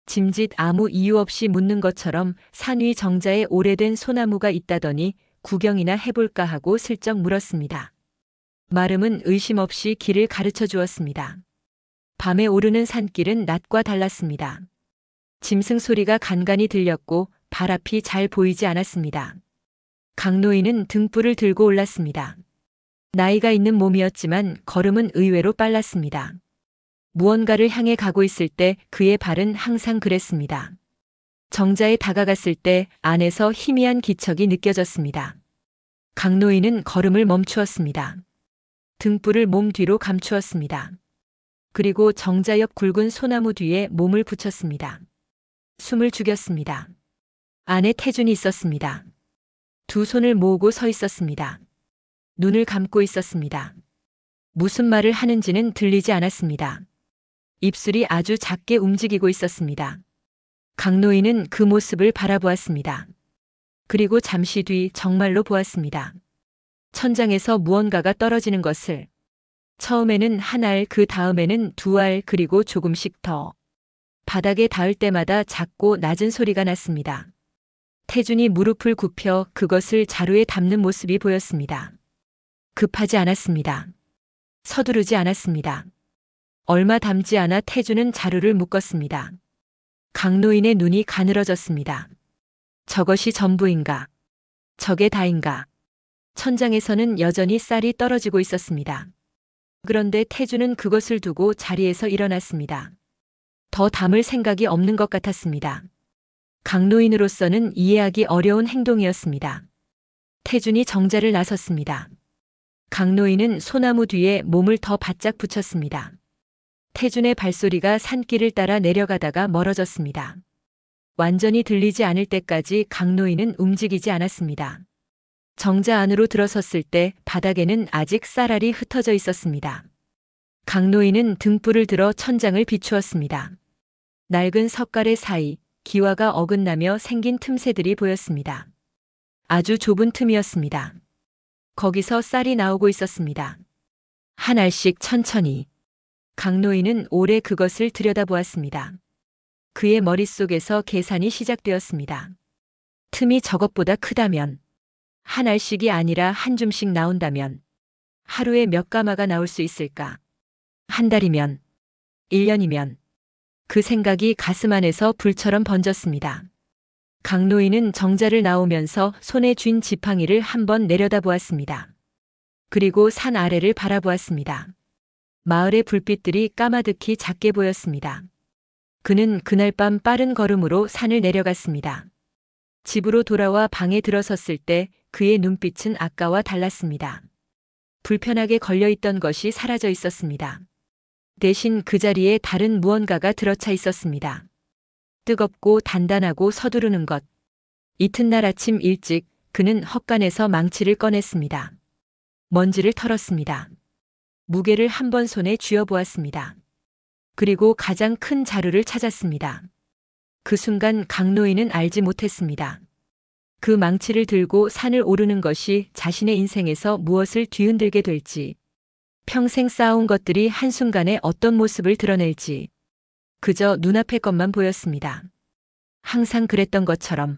짐짓 아무 이유 없이 묻는 것처럼 산 위 정자에 오래된 소나무가 있다더니 구경이나 해볼까 하고 슬쩍 물었습니다. 마름은 의심 없이 길을 가르쳐 주었습니다. 밤에 오르는 산길은 낮과 달랐습니다. 짐승 소리가 간간히 들렸고 발 앞이 잘 보이지 않았습니다. 강노인은 등불을 들고 올랐습니다. 나이가 있는 몸이었지만 걸음은 의외로 빨랐습니다. 무언가를 향해 가고 있을 때 그의 발은 항상 그랬습니다. 정자에 다가갔을 때 안에서 희미한 기척이 느껴졌습니다. 강노인은 걸음을 멈추었습니다. 등불을 몸 뒤로 감추었습니다. 그리고 정자 옆 굵은 소나무 뒤에 몸을 붙였습니다. 숨을 죽였습니다. 안에 태준이 있었습니다. 두 손을 모으고 서 있었습니다. 눈을 감고 있었습니다. 무슨 말을 하는지는 들리지 않았습니다. 입술이 아주 작게 움직이고 있었습니다. 강노인은 그 모습을 바라보았습니다. 그리고 잠시 뒤 정말로 보았습니다. 천장에서 무언가가 떨어지는 것을. 처음에는 한 알, 그 다음에는 두 알, 그리고 조금씩 더. 바닥에 닿을 때마다 작고 낮은 소리가 났습니다. 태준이 무릎을 굽혀 그것을 자루에 담는 모습이 보였습니다. 급하지 않았습니다. 서두르지 않았습니다. 얼마 담지 않아 태준은 자루를 묶었습니다. 강노인의 눈이 가늘어졌습니다. 저것이 전부인가? 저게 다인가? 천장에서는 여전히 쌀이 떨어지고 있었습니다. 그런데 태준은 그것을 두고 자리에서 일어났습니다. 더 담을 생각이 없는 것 같았습니다. 강노인으로서는 이해하기 어려운 행동이었습니다. 태준이 정자를 나섰습니다. 강노인은 소나무 뒤에 몸을 더 바짝 붙였습니다. 태준의 발소리가 산길을 따라 내려가다가 멀어졌습니다. 완전히 들리지 않을 때까지 강노인은 움직이지 않았습니다. 정자 안으로 들어섰을 때 바닥에는 아직 쌀알이 흩어져 있었습니다. 강노인은 등불을 들어 천장을 비추었습니다. 낡은 석가래 사이 기와가 어긋나며 생긴 틈새들이 보였습니다. 아주 좁은 틈이었습니다. 거기서 쌀이 나오고 있었습니다. 한 알씩 천천히. 강노인은 오래 그것을 들여다보았습니다. 그의 머릿속에서 계산이 시작되었습니다. 틈이 저것보다 크다면, 한 알씩이 아니라 한 줌씩 나온다면, 하루에 몇 가마가 나올 수 있을까? 한 달이면, 1년이면, 그 생각이 가슴 안에서 불처럼 번졌습니다. 강노인은 정자를 나오면서 손에 쥔 지팡이를 한번 내려다보았습니다. 그리고 산 아래를 바라보았습니다. 마을의 불빛들이 까마득히 작게 보였습니다. 그는 그날 밤 빠른 걸음으로 산을 내려갔습니다. 집으로 돌아와 방에 들어섰을 때 그의 눈빛은 아까와 달랐습니다. 불편하게 걸려있던 것이 사라져 있었습니다. 대신 그 자리에 다른 무언가가 들어차 있었습니다. 뜨겁고 단단하고 서두르는 것. 이튿날 아침 일찍 그는 헛간에서 망치를 꺼냈습니다. 먼지를 털었습니다. 무게를 한번 손에 쥐어보았습니다. 그리고 가장 큰 자루를 찾았습니다. 그 순간 강노인은 알지 못했습니다. 그 망치를 들고 산을 오르는 것이 자신의 인생에서 무엇을 뒤흔들게 될지, 평생 쌓아온 것들이 한순간에 어떤 모습을 드러낼지, 그저 눈앞의 것만 보였습니다. 항상 그랬던 것처럼.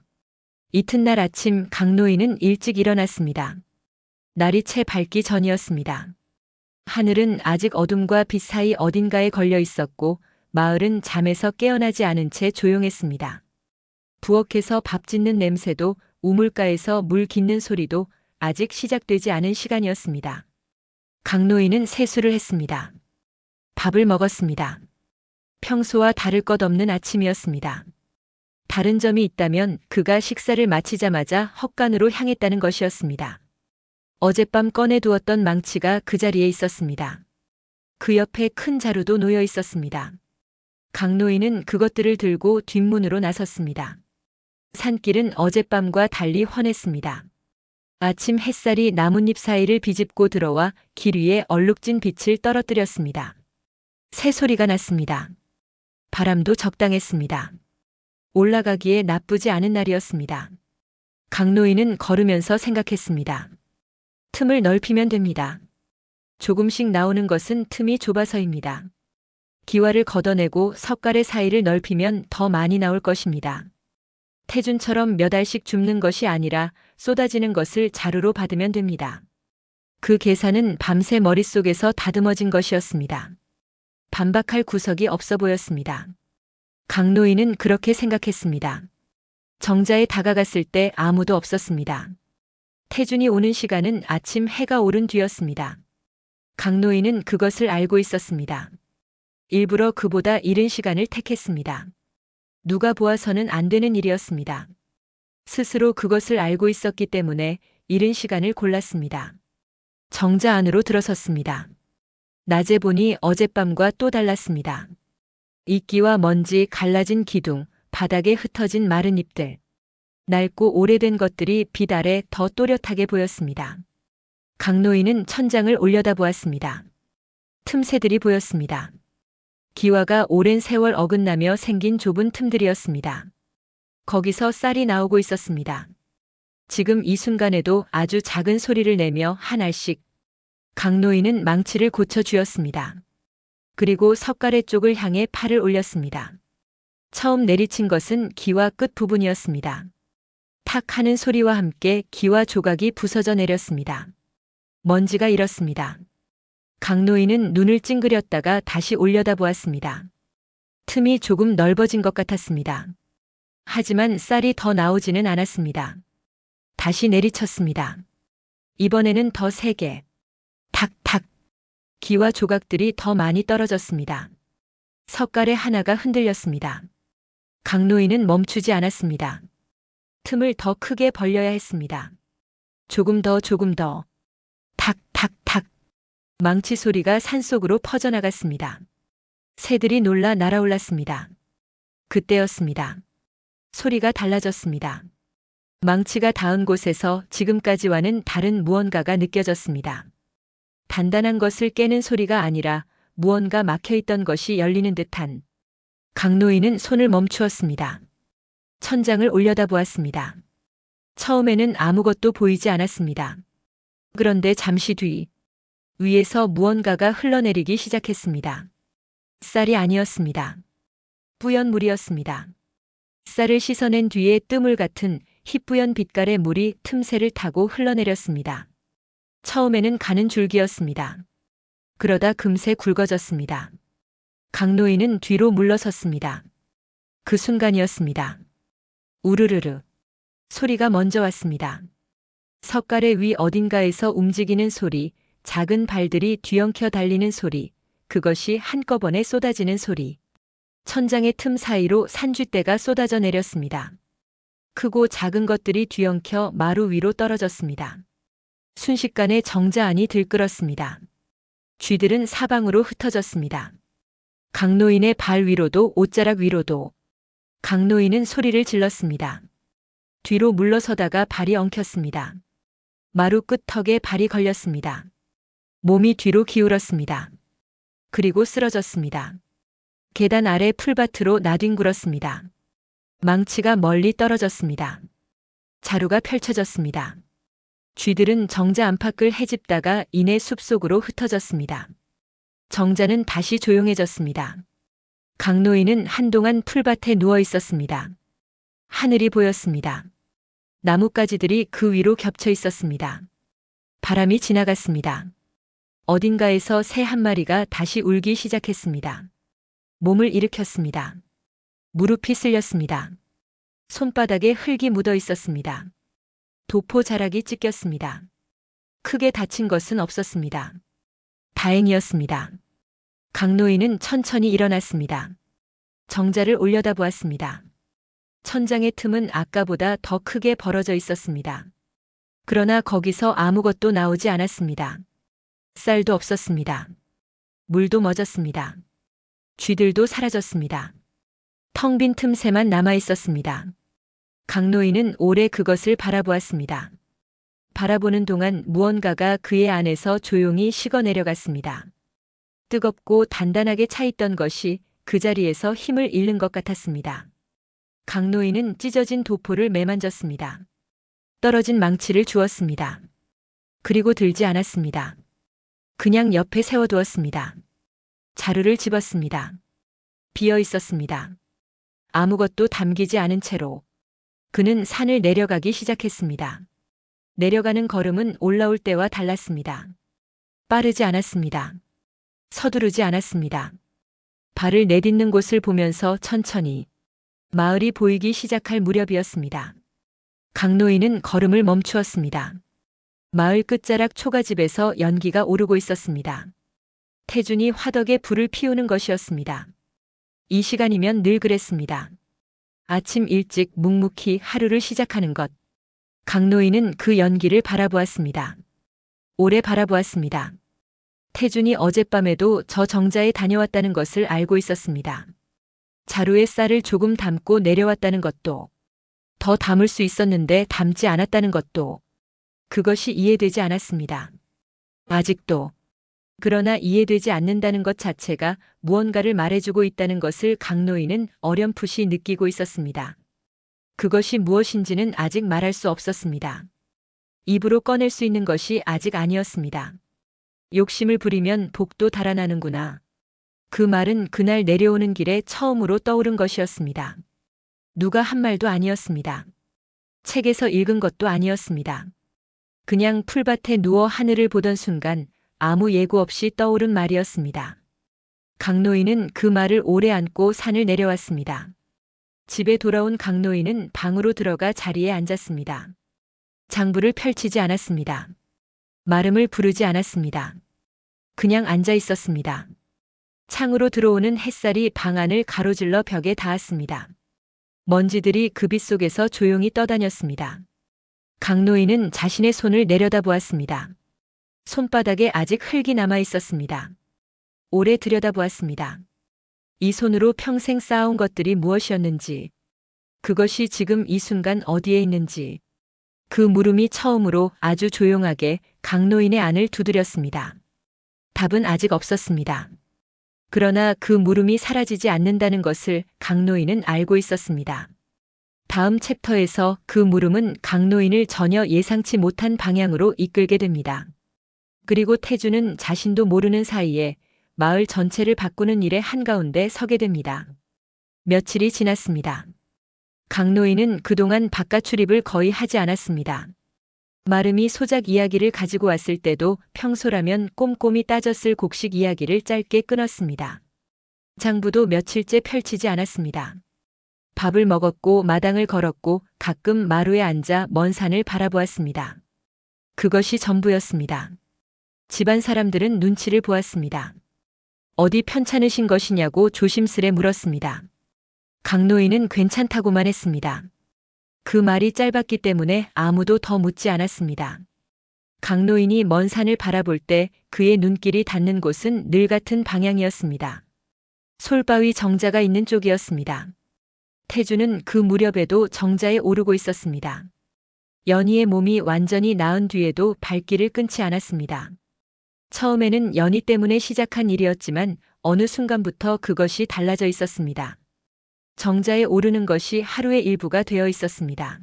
이튿날 아침 강노인은 일찍 일어났습니다. 날이 채 밝기 전이었습니다. 하늘은 아직 어둠과 빛 사이 어딘가에 걸려 있었고 마을은 잠에서 깨어나지 않은 채 조용했습니다. 부엌에서 밥 짓는 냄새도 우물가에서 물 깃는 소리도 아직 시작되지 않은 시간이었습니다. 강노인은 세수를 했습니다. 밥을 먹었습니다. 평소와 다를 것 없는 아침이었습니다. 다른 점이 있다면 그가 식사를 마치자마자 헛간으로 향했다는 것이었습니다. 어젯밤 꺼내두었던 망치가 그 자리에 있었습니다. 그 옆에 큰 자루도 놓여 있었습니다. 강노인은 그것들을 들고 뒷문으로 나섰습니다. 산길은 어젯밤과 달리 환했습니다. 아침 햇살이 나뭇잎 사이를 비집고 들어와 길 위에 얼룩진 빛을 떨어뜨렸습니다. 새소리가 났습니다. 바람도 적당했습니다. 올라가기에 나쁘지 않은 날이었습니다. 강노인은 걸으면서 생각했습니다. 틈을 넓히면 됩니다. 조금씩 나오는 것은 틈이 좁아서입니다. 기와를 걷어내고 석갈의 사이를 넓히면 더 많이 나올 것입니다. 태준처럼 몇 알씩 줍는 것이 아니라 쏟아지는 것을 자루로 받으면 됩니다. 그 계산은 밤새 머릿속에서 다듬어진 것이었습니다. 반박할 구석이 없어 보였습니다. 강노인은 그렇게 생각했습니다. 정자에 다가갔을 때 아무도 없었습니다. 태준이 오는 시간은 아침 해가 오른 뒤였습니다. 강노인은 그것을 알고 있었습니다. 일부러 그보다 이른 시간을 택했습니다. 누가 보아서는 안 되는 일이었습니다. 스스로 그것을 알고 있었기 때문에 이른 시간을 골랐습니다. 정자 안으로 들어섰습니다. 낮에 보니 어젯밤과 또 달랐습니다. 이끼와 먼지, 갈라진 기둥, 바닥에 흩어진 마른 잎들. 낡고 오래된 것들이 빛 아래 더 또렷하게 보였습니다. 강노인은 천장을 올려다보았습니다. 틈새들이 보였습니다. 기와가 오랜 세월 어긋나며 생긴 좁은 틈들이었습니다. 거기서 쌀이 나오고 있었습니다. 지금 이 순간에도 아주 작은 소리를 내며 한 알씩. 강노인은 망치를 고쳐 쥐었습니다. 그리고 석가래 쪽을 향해 팔을 올렸습니다. 처음 내리친 것은 기와 끝 부분이었습니다. 탁 하는 소리와 함께 기와 조각이 부서져 내렸습니다. 먼지가 일었습니다. 강노인은 눈을 찡그렸다가 다시 올려다보았습니다. 틈이 조금 넓어진 것 같았습니다. 하지만 쌀이 더 나오지는 않았습니다. 다시 내리쳤습니다. 이번에는 더 세게. 탁탁. 기와 조각들이 더 많이 떨어졌습니다. 석갈의 하나가 흔들렸습니다. 강노인은 멈추지 않았습니다. 틈을 더 크게 벌려야 했습니다. 조금 더 조금 더. 탁탁탁. 망치 소리가 산속으로 퍼져나갔습니다. 새들이 놀라 날아올랐습니다. 그때였습니다. 소리가 달라졌습니다. 망치가 닿은 곳에서 지금까지와는 다른 무언가가 느껴졌습니다. 단단한 것을 깨는 소리가 아니라 무언가 막혀있던 것이 열리는 듯한. 강노인은 손을 멈추었습니다. 천장을 올려다보았습니다. 처음에는 아무것도 보이지 않았습니다. 그런데 잠시 뒤 위에서 무언가가 흘러내리기 시작했습니다. 쌀이 아니었습니다. 뿌연 물이었습니다. 쌀을 씻어낸 뒤에 뜨물 같은 희뿌연 빛깔의 물이 틈새를 타고 흘러내렸습니다. 처음에는 가는 줄기였습니다. 그러다 금세 굵어졌습니다. 강노인은 뒤로 물러섰습니다. 그 순간이었습니다. 우르르르. 소리가 먼저 왔습니다. 석가래 위 어딘가에서 움직이는 소리, 작은 발들이 뒤엉켜 달리는 소리, 그것이 한꺼번에 쏟아지는 소리. 천장의 틈 사이로 산쥐떼가 쏟아져 내렸습니다. 크고 작은 것들이 뒤엉켜 마루 위로 떨어졌습니다. 순식간에 정자 안이 들끓었습니다. 쥐들은 사방으로 흩어졌습니다. 강노인의 발 위로도 옷자락 위로도. 강노인은 소리를 질렀습니다. 뒤로 물러서다가 발이 엉켰습니다. 마루 끝 턱에 발이 걸렸습니다. 몸이 뒤로 기울었습니다. 그리고 쓰러졌습니다. 계단 아래 풀밭으로 나뒹굴었습니다. 망치가 멀리 떨어졌습니다. 자루가 펼쳐졌습니다. 쥐들은 정자 안팎을 헤집다가 이내 숲속으로 흩어졌습니다. 정자는 다시 조용해졌습니다. 강노인은 한동안 풀밭에 누워 있었습니다. 하늘이 보였습니다. 나뭇가지들이 그 위로 겹쳐 있었습니다. 바람이 지나갔습니다. 어딘가에서 새 한 마리가 다시 울기 시작했습니다. 몸을 일으켰습니다. 무릎이 쓸렸습니다. 손바닥에 흙이 묻어 있었습니다. 도포 자락이 찢겼습니다. 크게 다친 것은 없었습니다. 다행이었습니다. 강노인은 천천히 일어났습니다. 정자를 올려다보았습니다. 천장의 틈은 아까보다 더 크게 벌어져 있었습니다. 그러나 거기서 아무것도 나오지 않았습니다. 쌀도 없었습니다. 물도 멎었습니다. 쥐들도 사라졌습니다. 텅 빈 틈새만 남아 있었습니다. 강노인은 오래 그것을 바라보았습니다. 바라보는 동안 무언가가 그의 안에서 조용히 식어내려갔습니다. 뜨겁고 단단하게 차있던 것이 그 자리에서 힘을 잃는 것 같았습니다. 강노인은 찢어진 도포를 매만졌습니다. 떨어진 망치를 주었습니다. 그리고 들지 않았습니다. 그냥 옆에 세워두었습니다. 자루를 집었습니다. 비어 있었습니다. 아무것도 담기지 않은 채로 그는 산을 내려가기 시작했습니다. 내려가는 걸음은 올라올 때와 달랐습니다. 빠르지 않았습니다. 서두르지 않았습니다. 발을 내딛는 곳을 보면서 천천히 마을이 보이기 시작할 무렵이었습니다. 강노인은 걸음을 멈추었습니다. 마을 끝자락 초가집에서 연기가 오르고 있었습니다. 태준이 화덕에 불을 피우는 것이었습니다. 이 시간이면 늘 그랬습니다. 아침 일찍 묵묵히 하루를 시작하는 것. 강노인은 그 연기를 바라보았습니다. 오래 바라보았습니다. 태준이 어젯밤에도 저 정자에 다녀왔다는 것을 알고 있었습니다. 자루에 쌀을 조금 담고 내려왔다는 것도, 더 담을 수 있었는데 담지 않았다는 것도, 그것이 이해되지 않았습니다. 아직도. 그러나 이해되지 않는다는 것 자체가 무언가를 말해주고 있다는 것을 강노인은 어렴풋이 느끼고 있었습니다. 그것이 무엇인지는 아직 말할 수 없었습니다. 입으로 꺼낼 수 있는 것이 아직 아니었습니다. 욕심을 부리면 복도 달아나는구나. 그 말은 그날 내려오는 길에 처음으로 떠오른 것이었습니다. 누가 한 말도 아니었습니다. 책에서 읽은 것도 아니었습니다. 그냥 풀밭에 누워 하늘을 보던 순간 아무 예고 없이 떠오른 말이었습니다. 강노인은 그 말을 오래 안고 산을 내려왔습니다. 집에 돌아온 강노인은 방으로 들어가 자리에 앉았습니다. 장부를 펼치지 않았습니다. 말음을 부르지 않았습니다. 그냥 앉아 있었습니다. 창으로 들어오는 햇살이 방 안을 가로질러 벽에 닿았습니다. 먼지들이 그 빛 속에서 조용히 떠다녔습니다. 강노인은 자신의 손을 내려다보았습니다. 손바닥에 아직 흙이 남아 있었습니다. 오래 들여다보았습니다. 이 손으로 평생 쌓아온 것들이 무엇이었는지, 그것이 지금 이 순간 어디에 있는지, 그 물음이 처음으로 아주 조용하게 강노인의 안을 두드렸습니다. 답은 아직 없었습니다. 그러나 그 물음이 사라지지 않는다는 것을 강노인은 알고 있었습니다. 다음 챕터에서 그 물음은 강노인을 전혀 예상치 못한 방향으로 이끌게 됩니다. 그리고 태주는 자신도 모르는 사이에 마을 전체를 바꾸는 일의 한가운데 서게 됩니다. 며칠이 지났습니다. 강노인은 그동안 바깥 출입을 거의 하지 않았습니다. 마름이 소작 이야기를 가지고 왔을 때도 평소라면 꼼꼼히 따졌을 곡식 이야기를 짧게 끊었습니다. 장부도 며칠째 펼치지 않았습니다. 밥을 먹었고 마당을 걸었고 가끔 마루에 앉아 먼 산을 바라보았습니다. 그것이 전부였습니다. 집안 사람들은 눈치를 보았습니다. 어디 편찮으신 것이냐고 조심스레 물었습니다. 강노인은 괜찮다고만 했습니다. 그 말이 짧았기 때문에 아무도 더 묻지 않았습니다. 강노인이 먼 산을 바라볼 때 그의 눈길이 닿는 곳은 늘 같은 방향이었습니다. 솔바위 정자가 있는 쪽이었습니다. 태주는 그 무렵에도 정자에 오르고 있었습니다. 연희의 몸이 완전히 나은 뒤에도 발길을 끊지 않았습니다. 처음에는 연희 때문에 시작한 일이었지만 어느 순간부터 그것이 달라져 있었습니다. 정자에 오르는 것이 하루의 일부가 되어 있었습니다.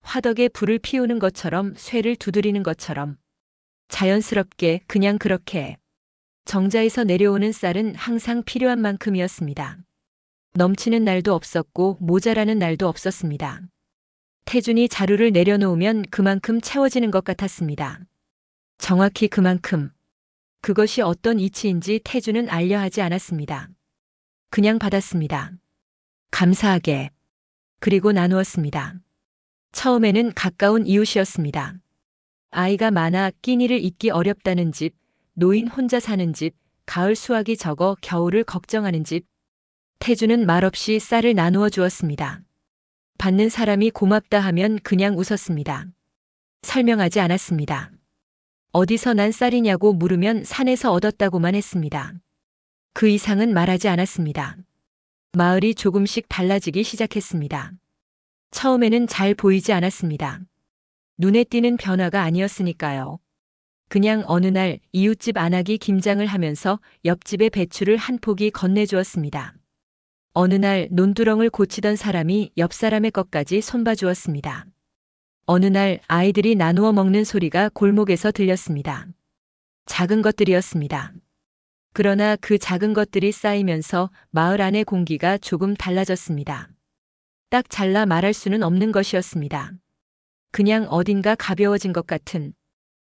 화덕에 불을 피우는 것처럼 쇠를 두드리는 것처럼 자연스럽게 그냥 그렇게 정자에서 내려오는 쌀은 항상 필요한 만큼이었습니다. 넘치는 날도 없었고 모자라는 날도 없었습니다. 태준이 자루를 내려놓으면 그만큼 채워지는 것 같았습니다. 정확히 그만큼. 그것이 어떤 이치인지 태준은 알려 하지 않았습니다. 그냥 받았습니다. 감사하게. 그리고 나누었습니다. 처음에는 가까운 이웃이었습니다. 아이가 많아 끼니를 잇기 어렵다는 집, 노인 혼자 사는 집, 가을 수확이 적어 겨울을 걱정하는 집. 태주는 말없이 쌀을 나누어 주었습니다. 받는 사람이 고맙다 하면 그냥 웃었습니다. 설명하지 않았습니다. 어디서 난 쌀이냐고 물으면 산에서 얻었다고만 했습니다. 그 이상은 말하지 않았습니다. 마을이 조금씩 달라지기 시작했습니다. 처음에는 잘 보이지 않았습니다. 눈에 띄는 변화가 아니었으니까요. 그냥 어느 날 이웃집 안악이 김장을 하면서 옆집에 배추를 한 포기 건네주었습니다. 어느 날 논두렁을 고치던 사람이 옆 사람의 것까지 손봐주었습니다. 어느 날 아이들이 나누어 먹는 소리가 골목에서 들렸습니다. 작은 것들이었습니다. 그러나 그 작은 것들이 쌓이면서 마을 안의 공기가 조금 달라졌습니다. 딱 잘라 말할 수는 없는 것이었습니다. 그냥 어딘가 가벼워진 것 같은.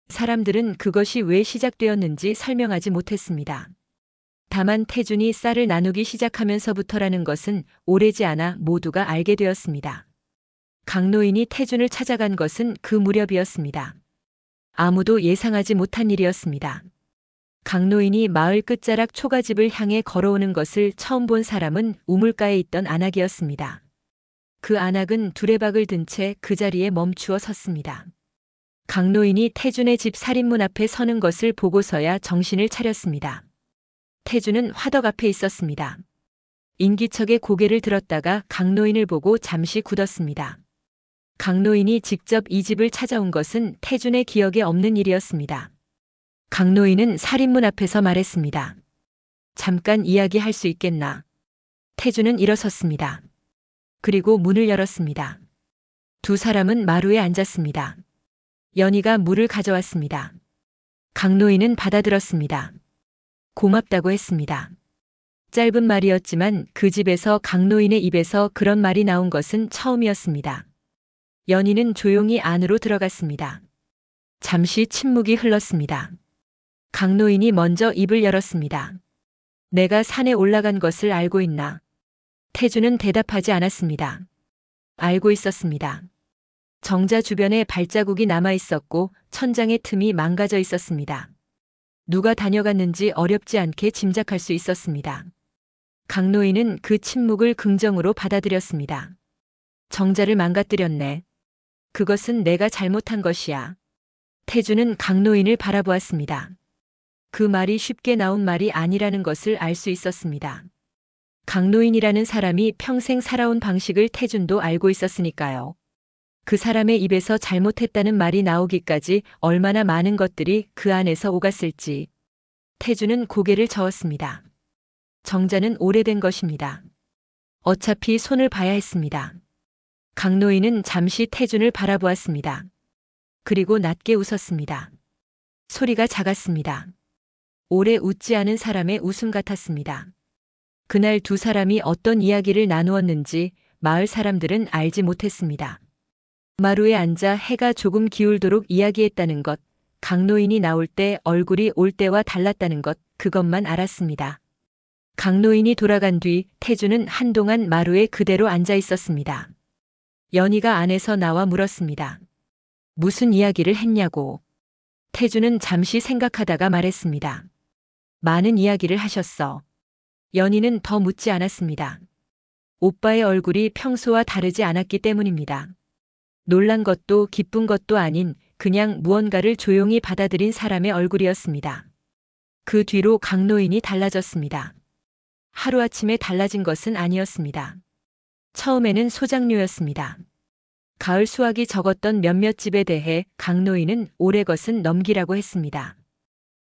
사람들은 그것이 왜 시작되었는지 설명하지 못했습니다. 다만 태준이 쌀을 나누기 시작하면서부터라는 것은 오래지 않아 모두가 알게 되었습니다. 강노인이 태준을 찾아간 것은 그 무렵이었습니다. 아무도 예상하지 못한 일이었습니다. 강노인이 마을 끝자락 초가집을 향해 걸어오는 것을 처음 본 사람은 우물가에 있던 안악이었습니다. 그 안악은 두레박을 든 채 그 자리에 멈추어 섰습니다. 강노인이 태준의 집 살인문 앞에 서는 것을 보고서야 정신을 차렸습니다. 태준은 화덕 앞에 있었습니다. 인기척에 고개를 들었다가 강노인을 보고 잠시 굳었습니다. 강노인이 직접 이 집을 찾아온 것은 태준의 기억에 없는 일이었습니다. 강노인은 살인문 앞에서 말했습니다. 잠깐 이야기할 수 있겠나? 태준은 일어섰습니다. 그리고 문을 열었습니다. 두 사람은 마루에 앉았습니다. 연희가 물을 가져왔습니다. 강노인은 받아들었습니다. 고맙다고 했습니다. 짧은 말이었지만 그 집에서 강노인의 입에서 그런 말이 나온 것은 처음이었습니다. 연희는 조용히 안으로 들어갔습니다. 잠시 침묵이 흘렀습니다. 강노인이 먼저 입을 열었습니다. 내가 산에 올라간 것을 알고 있나? 태준은 대답하지 않았습니다. 알고 있었습니다. 정자 주변에 발자국이 남아 있었고 천장의 틈이 망가져 있었습니다. 누가 다녀갔는지 어렵지 않게 짐작할 수 있었습니다. 강노인은 그 침묵을 긍정으로 받아들였습니다. 정자를 망가뜨렸네. 그것은 내가 잘못한 것이야. 태준은 강노인을 바라보았습니다. 그 말이 쉽게 나온 말이 아니라는 것을 알 수 있었습니다. 강노인이라는 사람이 평생 살아온 방식을 태준도 알고 있었으니까요. 그 사람의 입에서 잘못했다는 말이 나오기까지 얼마나 많은 것들이 그 안에서 오갔을지. 태준은 고개를 저었습니다. 정자는 오래된 것입니다. 어차피 손을 봐야 했습니다. 강노인은 잠시 태준을 바라보았습니다. 그리고 낮게 웃었습니다. 소리가 작았습니다. 오래 웃지 않은 사람의 웃음 같았습니다. 그날 두 사람이 어떤 이야기를 나누었는지 마을 사람들은 알지 못했습니다. 마루에 앉아 해가 조금 기울도록 이야기했다는 것, 강노인이 나올 때 얼굴이 올 때와 달랐다는 것, 그것만 알았습니다. 강노인이 돌아간 뒤 태준은 한동안 마루에 그대로 앉아 있었습니다. 연희가 안에서 나와 물었습니다. 무슨 이야기를 했냐고. 태준은 잠시 생각하다가 말했습니다. 많은 이야기를 하셨어. 연희는 더 묻지 않았습니다. 오빠의 얼굴이 평소와 다르지 않았기 때문입니다. 놀란 것도 기쁜 것도 아닌 그냥 무언가를 조용히 받아들인 사람의 얼굴이었습니다. 그 뒤로 강노인이 달라졌습니다. 하루아침에 달라진 것은 아니었습니다. 처음에는 소장료였습니다. 가을 수확이 적었던 몇몇 집에 대해 강노인은 올해 것은 넘기라고 했습니다.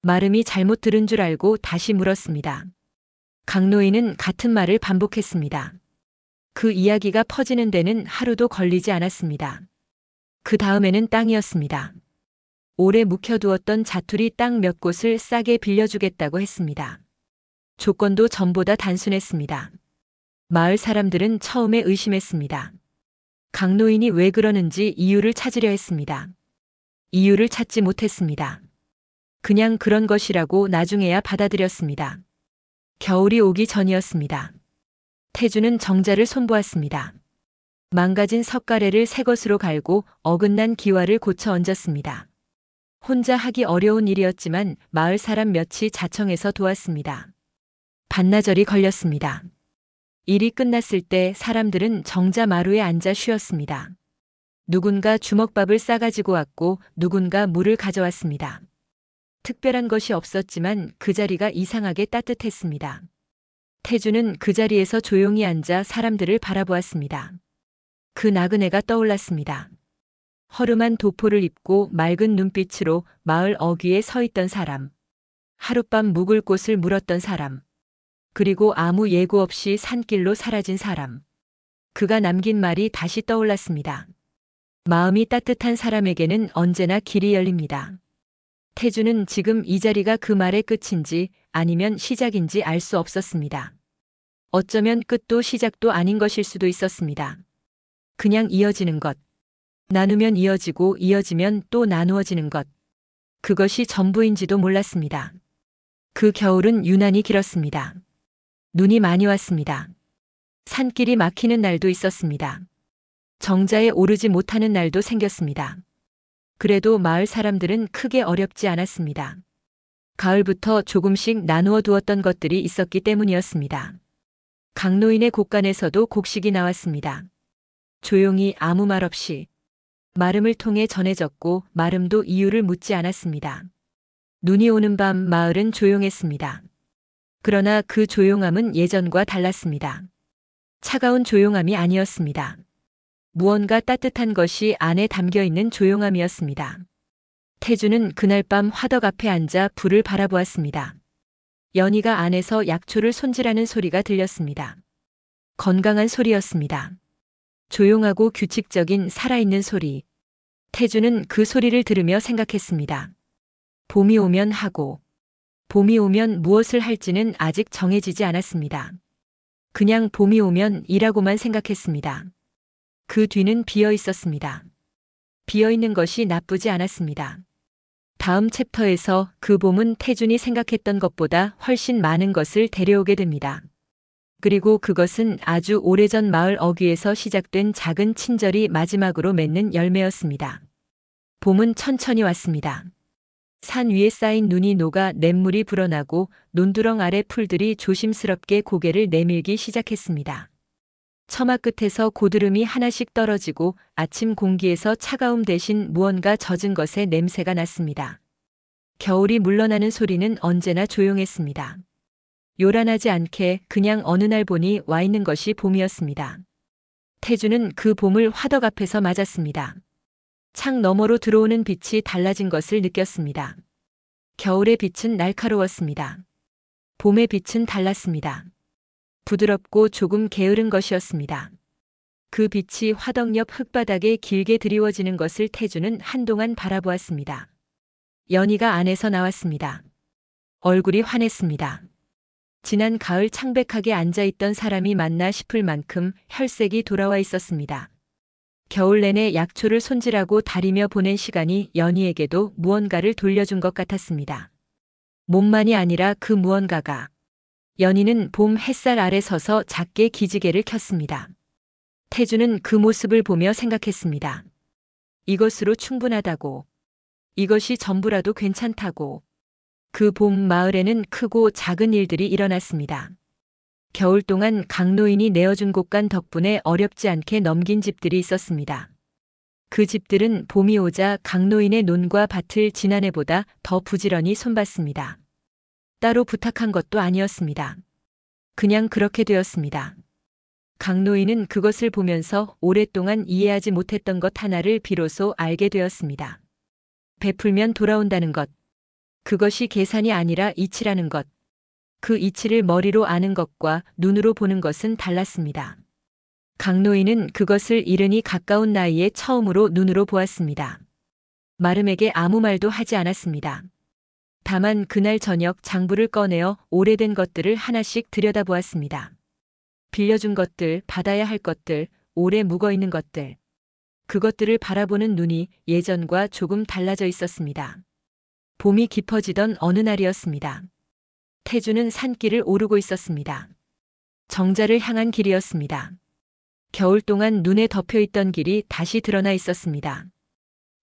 말음이 잘못 들은 줄 알고 다시 물었습니다. 강노인은 같은 말을 반복했습니다. 그 이야기가 퍼지는 데는 하루도 걸리지 않았습니다. 그 다음에는 땅이었습니다. 오래 묵혀두었던 자투리 땅 몇 곳을 싸게 빌려주겠다고 했습니다. 조건도 전보다 단순했습니다. 마을 사람들은 처음에 의심했습니다. 강노인이 왜 그러는지 이유를 찾으려 했습니다. 이유를 찾지 못했습니다. 그냥 그런 것이라고 나중에야 받아들였습니다. 겨울이 오기 전이었습니다. 태주는 정자를 손보았습니다. 망가진 석가래를 새 것으로 갈고 어긋난 기와를 고쳐 얹었습니다. 혼자 하기 어려운 일이었지만 마을 사람 몇이 자청해서 도왔습니다. 반나절이 걸렸습니다. 일이 끝났을 때 사람들은 정자 마루에 앉아 쉬었습니다. 누군가 주먹밥을 싸가지고 왔고 누군가 물을 가져왔습니다. 특별한 것이 없었지만 그 자리가 이상하게 따뜻했습니다. 태주는 그 자리에서 조용히 앉아 사람들을 바라보았습니다. 그 나그네가 떠올랐습니다. 허름한 도포를 입고 맑은 눈빛으로 마을 어귀에 서 있던 사람. 하룻밤 묵을 곳을 물었던 사람. 그리고 아무 예고 없이 산길로 사라진 사람. 그가 남긴 말이 다시 떠올랐습니다. 마음이 따뜻한 사람에게는 언제나 길이 열립니다. 태주는 지금 이 자리가 그 말의 끝인지 아니면 시작인지 알 수 없었습니다. 어쩌면 끝도 시작도 아닌 것일 수도 있었습니다. 그냥 이어지는 것. 나누면 이어지고 이어지면 또 나누어지는 것. 그것이 전부인지도 몰랐습니다. 그 겨울은 유난히 길었습니다. 눈이 많이 왔습니다. 산길이 막히는 날도 있었습니다. 정자에 오르지 못하는 날도 생겼습니다. 그래도 마을 사람들은 크게 어렵지 않았습니다. 가을부터 조금씩 나누어 두었던 것들이 있었기 때문이었습니다. 강노인의 곳간에서도 곡식이 나왔습니다. 조용히 아무 말 없이 말음을 통해 전해졌고 말음도 이유를 묻지 않았습니다. 눈이 오는 밤 마을은 조용했습니다. 그러나 그 조용함은 예전과 달랐습니다. 차가운 조용함이 아니었습니다. 무언가 따뜻한 것이 안에 담겨 있는 조용함이었습니다. 태주는 그날 밤 화덕 앞에 앉아 불을 바라보았습니다. 연희가 안에서 약초를 손질하는 소리가 들렸습니다. 건강한 소리였습니다. 조용하고 규칙적인 살아있는 소리. 태주는 그 소리를 들으며 생각했습니다. 봄이 오면 하고, 봄이 오면 무엇을 할지는 아직 정해지지 않았습니다. 그냥 봄이 오면 일하고만 생각했습니다. 그 뒤는 비어 있었습니다. 비어 있는 것이 나쁘지 않았습니다. 다음 챕터에서 그 봄은 태준이 생각했던 것보다 훨씬 많은 것을 데려오게 됩니다. 그리고 그것은 아주 오래전 마을 어귀에서 시작된 작은 친절이 마지막으로 맺는 열매였습니다. 봄은 천천히 왔습니다. 산 위에 쌓인 눈이 녹아 냇물이 불어나고 논두렁 아래 풀들이 조심스럽게 고개를 내밀기 시작했습니다. 처마 끝에서 고드름이 하나씩 떨어지고 아침 공기에서 차가움 대신 무언가 젖은 것의 냄새가 났습니다. 겨울이 물러나는 소리는 언제나 조용했습니다. 요란하지 않게 그냥 어느 날 보니 와 있는 것이 봄이었습니다. 태주는 그 봄을 화덕 앞에서 맞았습니다. 창 너머로 들어오는 빛이 달라진 것을 느꼈습니다. 겨울의 빛은 날카로웠습니다. 봄의 빛은 달랐습니다. 부드럽고 조금 게으른 것이었습니다. 그 빛이 화덕 옆 흙바닥에 길게 드리워지는 것을 태주는 한동안 바라보았습니다. 연희가 안에서 나왔습니다. 얼굴이 환했습니다. 지난 가을 창백하게 앉아있던 사람이 맞나 싶을 만큼 혈색이 돌아와 있었습니다. 겨울 내내 약초를 손질하고 다리며 보낸 시간이 연희에게도 무언가를 돌려준 것 같았습니다. 몸만이 아니라 그 무언가가. 연희는 봄 햇살 아래 서서 작게 기지개를 켰습니다. 태주는 그 모습을 보며 생각했습니다. 이것으로 충분하다고. 이것이 전부라도 괜찮다고. 그 봄 마을에는 크고 작은 일들이 일어났습니다. 겨울 동안 강노인이 내어준 곳간 덕분에 어렵지 않게 넘긴 집들이 있었습니다. 그 집들은 봄이 오자 강노인의 논과 밭을 지난해보다 더 부지런히 손봤습니다. 따로 부탁한 것도 아니었습니다. 그냥 그렇게 되었습니다. 강노인은 그것을 보면서 오랫동안 이해하지 못했던 것 하나를 비로소 알게 되었습니다. 베풀면 돌아온다는 것. 그것이 계산이 아니라 이치라는 것. 그 이치를 머리로 아는 것과 눈으로 보는 것은 달랐습니다. 강노인은 그것을 이른이 가까운 나이에 처음으로 눈으로 보았습니다. 마름에게 아무 말도 하지 않았습니다. 다만 그날 저녁 장부를 꺼내어 오래된 것들을 하나씩 들여다보았습니다. 빌려준 것들, 받아야 할 것들, 오래 묵어있는 것들. 그것들을 바라보는 눈이 예전과 조금 달라져 있었습니다. 봄이 깊어지던 어느 날이었습니다. 태주는 산길을 오르고 있었습니다. 정자를 향한 길이었습니다. 겨울 동안 눈에 덮여있던 길이 다시 드러나 있었습니다.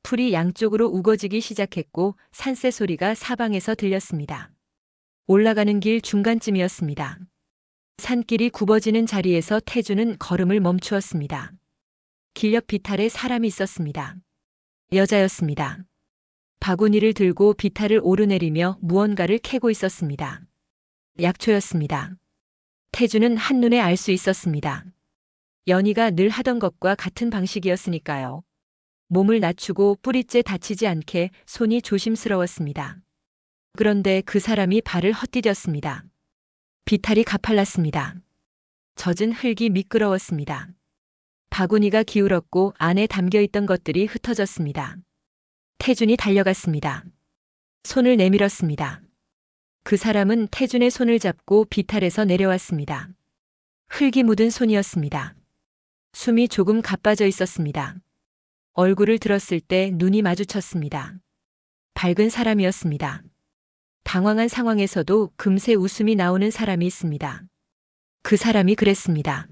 풀이 양쪽으로 우거지기 시작했고 산새 소리가 사방에서 들렸습니다. 올라가는 길 중간쯤이었습니다. 산길이 굽어지는 자리에서 태주는 걸음을 멈추었습니다. 길 옆 비탈에 사람이 있었습니다. 여자였습니다. 바구니를 들고 비탈을 오르내리며 무언가를 캐고 있었습니다. 약초였습니다. 태주는 한눈에 알 수 있었습니다. 연희가 늘 하던 것과 같은 방식이었으니까요. 몸을 낮추고 뿌리째 다치지 않게 손이 조심스러웠습니다. 그런데 그 사람이 발을 헛디뎠습니다. 비탈이 가팔랐습니다. 젖은 흙이 미끄러웠습니다. 바구니가 기울었고 안에 담겨있던 것들이 흩어졌습니다. 태준이 달려갔습니다. 손을 내밀었습니다. 그 사람은 태준의 손을 잡고 비탈에서 내려왔습니다. 흙이 묻은 손이었습니다. 숨이 조금 가빠져 있었습니다. 얼굴을 들었을 때 눈이 마주쳤습니다. 밝은 사람이었습니다. 당황한 상황에서도 금세 웃음이 나오는 사람이 있습니다. 그 사람이 그랬습니다.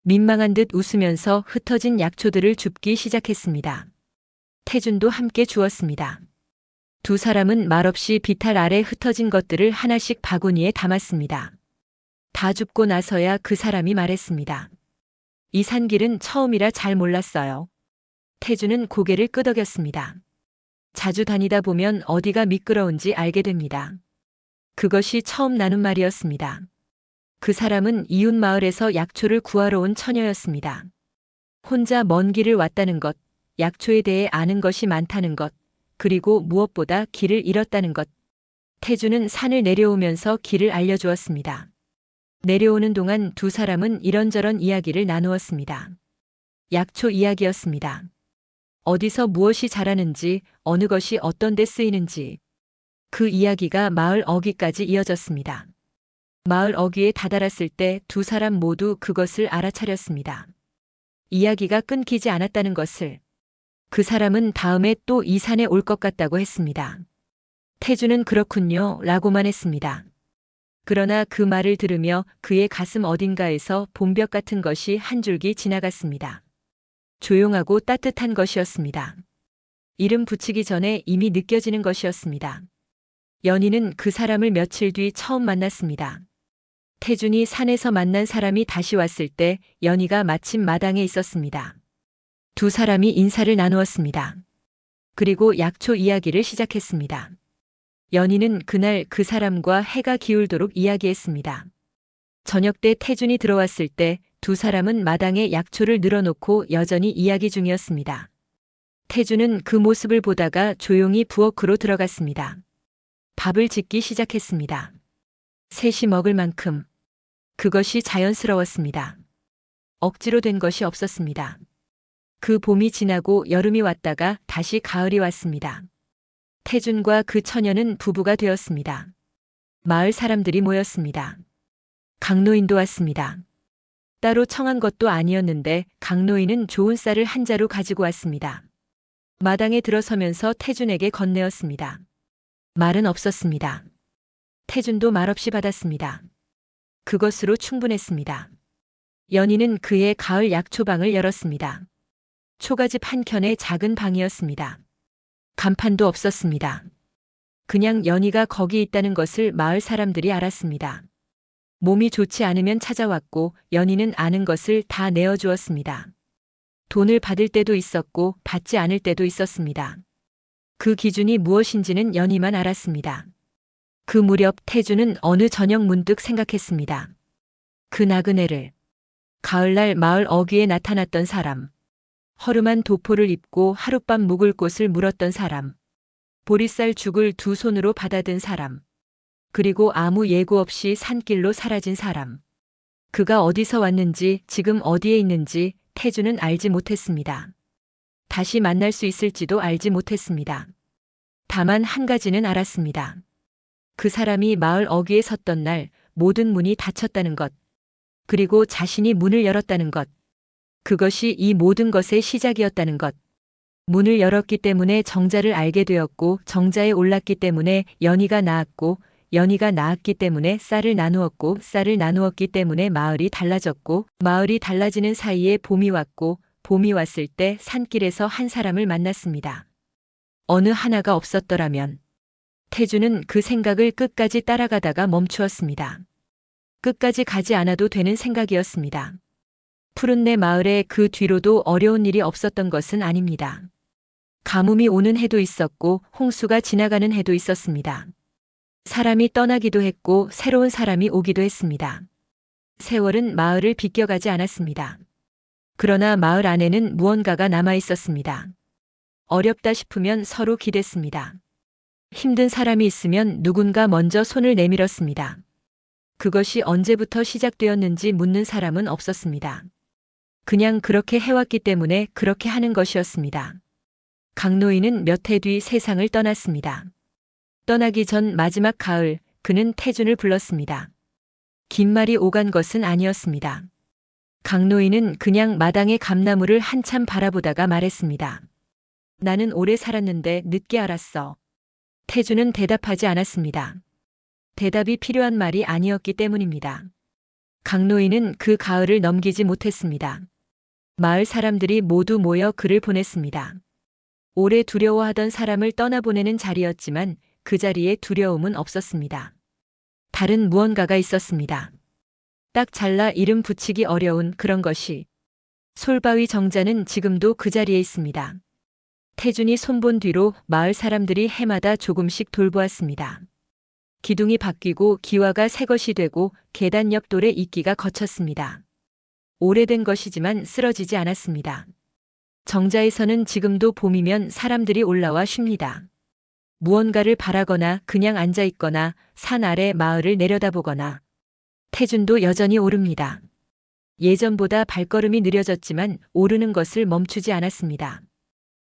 민망한 듯 웃으면서 흩어진 약초들을 줍기 시작했습니다. 태준도 함께 주었습니다. 두 사람은 말없이 비탈 아래 흩어진 것들을 하나씩 바구니에 담았습니다. 다 줍고 나서야 그 사람이 말했습니다. 이 산길은 처음이라 잘 몰랐어요. 태준은 고개를 끄덕였습니다. 자주 다니다 보면 어디가 미끄러운지 알게 됩니다. 그것이 처음 나눈 말이었습니다. 그 사람은 이웃 마을에서 약초를 구하러 온 처녀였습니다. 혼자 먼 길을 왔다는 것, 약초에 대해 아는 것이 많다는 것, 그리고 무엇보다 길을 잃었다는 것. 태주는 산을 내려오면서 길을 알려주었습니다. 내려오는 동안 두 사람은 이런저런 이야기를 나누었습니다. 약초 이야기였습니다. 어디서 무엇이 자라는지, 어느 것이 어떤 데 쓰이는지. 그 이야기가 마을 어귀까지 이어졌습니다. 마을 어귀에 다다랐을 때 두 사람 모두 그것을 알아차렸습니다. 이야기가 끊기지 않았다는 것을. 그 사람은 다음에 또 이 산에 올 것 같다고 했습니다. 태주는 그렇군요 라고만 했습니다. 그러나 그 말을 들으며 그의 가슴 어딘가에서 봄볕 같은 것이 한 줄기 지나갔습니다. 조용하고 따뜻한 것이었습니다. 이름 붙이기 전에 이미 느껴지는 것이었습니다. 연희는 그 사람을 며칠 뒤 처음 만났습니다. 태준이 산에서 만난 사람이 다시 왔을 때 연희가 마침 마당에 있었습니다. 두 사람이 인사를 나누었습니다. 그리고 약초 이야기를 시작했습니다. 연희는 그날 그 사람과 해가 기울도록 이야기했습니다. 저녁 때 태준이 들어왔을 때 두 사람은 마당에 약초를 늘어놓고 여전히 이야기 중이었습니다. 태준은 그 모습을 보다가 조용히 부엌으로 들어갔습니다. 밥을 짓기 시작했습니다. 셋이 먹을 만큼. 그것이 자연스러웠습니다. 억지로 된 것이 없었습니다. 그 봄이 지나고 여름이 왔다가 다시 가을이 왔습니다. 태준과 그 처녀는 부부가 되었습니다. 마을 사람들이 모였습니다. 강노인도 왔습니다. 따로 청한 것도 아니었는데 강노인은 좋은 쌀을 한 자루 가지고 왔습니다. 마당에 들어서면서 태준에게 건네었습니다. 말은 없었습니다. 태준도 말없이 받았습니다. 그것으로 충분했습니다. 연희는 그의 가을 약초방을 열었습니다. 초가집 한켠의 작은 방이었습니다. 간판도 없었습니다. 그냥 연희가 거기 있다는 것을 마을 사람들이 알았습니다. 몸이 좋지 않으면 찾아왔고 연희는 아는 것을 다 내어주었습니다. 돈을 받을 때도 있었고 받지 않을 때도 있었습니다. 그 기준이 무엇인지는 연희만 알았습니다. 그 무렵 태주는 어느 저녁 문득 생각했습니다. 그 나그네를, 가을날 마을 어귀에 나타났던 사람, 허름한 도포를 입고 하룻밤 묵을 곳을 물었던 사람, 보리쌀 죽을 두 손으로 받아든 사람, 그리고 아무 예고 없이 산길로 사라진 사람. 그가 어디서 왔는지 지금 어디에 있는지 태주는 알지 못했습니다. 다시 만날 수 있을지도 알지 못했습니다. 다만 한 가지는 알았습니다. 그 사람이 마을 어귀에 섰던 날 모든 문이 닫혔다는 것, 그리고 자신이 문을 열었다는 것, 그것이 이 모든 것의 시작이었다는 것. 문을 열었기 때문에 정자를 알게 되었고 정자에 올랐기 때문에 연희가 나았고 연희가 나았기 때문에 쌀을 나누었고 쌀을 나누었기 때문에 마을이 달라졌고 마을이 달라지는 사이에 봄이 왔고 봄이 왔을 때 산길에서 한 사람을 만났습니다. 어느 하나가 없었더라면 태주는 그 생각을 끝까지 따라가다가 멈추었습니다. 끝까지 가지 않아도 되는 생각이었습니다. 푸른내 마을에 그 뒤로도 어려운 일이 없었던 것은 아닙니다. 가뭄이 오는 해도 있었고 홍수가 지나가는 해도 있었습니다. 사람이 떠나기도 했고 새로운 사람이 오기도 했습니다. 세월은 마을을 비껴가지 않았습니다. 그러나 마을 안에는 무언가가 남아 있었습니다. 어렵다 싶으면 서로 기댔습니다. 힘든 사람이 있으면 누군가 먼저 손을 내밀었습니다. 그것이 언제부터 시작되었는지 묻는 사람은 없었습니다. 그냥 그렇게 해왔기 때문에 그렇게 하는 것이었습니다. 강노인은 몇 해 뒤 세상을 떠났습니다. 떠나기 전 마지막 가을, 그는 태준을 불렀습니다. 긴 말이 오간 것은 아니었습니다. 강노인은 그냥 마당의 감나무를 한참 바라보다가 말했습니다. 나는 오래 살았는데 늦게 알았어. 태준은 대답하지 않았습니다. 대답이 필요한 말이 아니었기 때문입니다. 강노인은 그 가을을 넘기지 못했습니다. 마을 사람들이 모두 모여 글을 보냈습니다. 오래 두려워하던 사람을 떠나보내는 자리였지만 그 자리에 두려움은 없었습니다. 다른 무언가가 있었습니다. 딱 잘라 이름 붙이기 어려운 그런 것이. 솔바위 정자는 지금도 그 자리에 있습니다. 태준이 손본 뒤로 마을 사람들이 해마다 조금씩 돌보았습니다. 기둥이 바뀌고 기와가 새 것이 되고 계단 옆 돌에 이끼가 걷혔습니다. 오래된 것이지만 쓰러지지 않았습니다. 정자에서는 지금도 봄이면 사람들이 올라와 쉽니다. 무언가를 바라거나 그냥 앉아 있거나 산 아래 마을을 내려다보거나. 태준도 여전히 오릅니다. 예전보다 발걸음이 느려졌지만 오르는 것을 멈추지 않았습니다.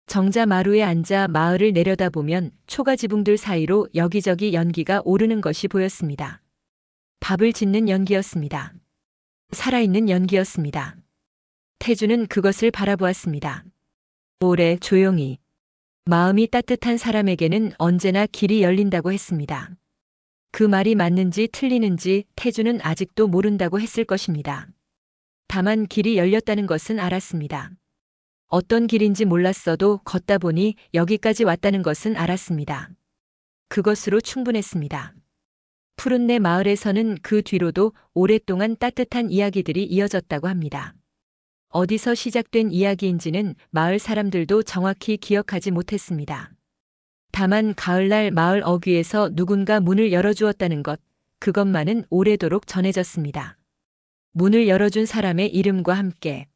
정자 마루에 앉아 마을을 내려다보면 초가지붕들 사이로 여기저기 연기가 오르는 것이 보였습니다. 밥을 짓는 연기였습니다. 살아있는 연기였습니다. 태준은 그것을 바라보았습니다. 오래 조용히. 마음이 따뜻한 사람에게는 언제나 길이 열린다고 했습니다. 그 말이 맞는지 틀리는지 태준은 아직도 모른다고 했을 것입니다. 다만 길이 열렸다는 것은 알았습니다. 어떤 길인지 몰랐어도 걷다 보니 여기까지 왔다는 것은 알았습니다. 그것으로 충분했습니다. 푸른내 마을에서는 그 뒤로도 오랫동안 따뜻한 이야기들이 이어졌다고 합니다. 어디서 시작된 이야기인지는 마을 사람들도 정확히 기억하지 못했습니다. 다만 가을날 마을 어귀에서 누군가 문을 열어주었다는 것, 그것만은 오래도록 전해졌습니다. 문을 열어준 사람의 이름과 함께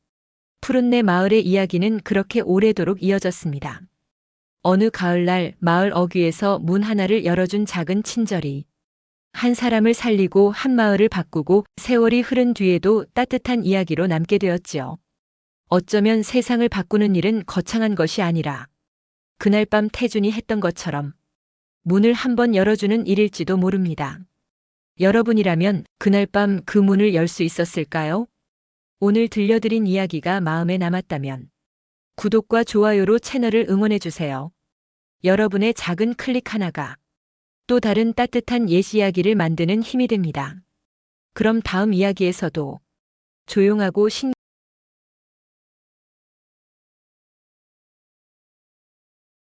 푸른내 마을의 이야기는 그렇게 오래도록 이어졌습니다. 어느 가을날 마을 어귀에서 문 하나를 열어준 작은 친절이 한 사람을 살리고 한 마을을 바꾸고 세월이 흐른 뒤에도 따뜻한 이야기로 남게 되었지요. 어쩌면 세상을 바꾸는 일은 거창한 것이 아니라 그날 밤 태준이 했던 것처럼 문을 한번 열어주는 일일지도 모릅니다. 여러분이라면 그날 밤 그 문을 열 수 있었을까요? 오늘 들려드린 이야기가 마음에 남았다면 구독과 좋아요로 채널을 응원해주세요. 여러분의 작은 클릭 하나가 또 다른 따뜻한 옛 이야기를 만드는 힘이 됩니다. 그럼 다음 이야기에서도 조용하고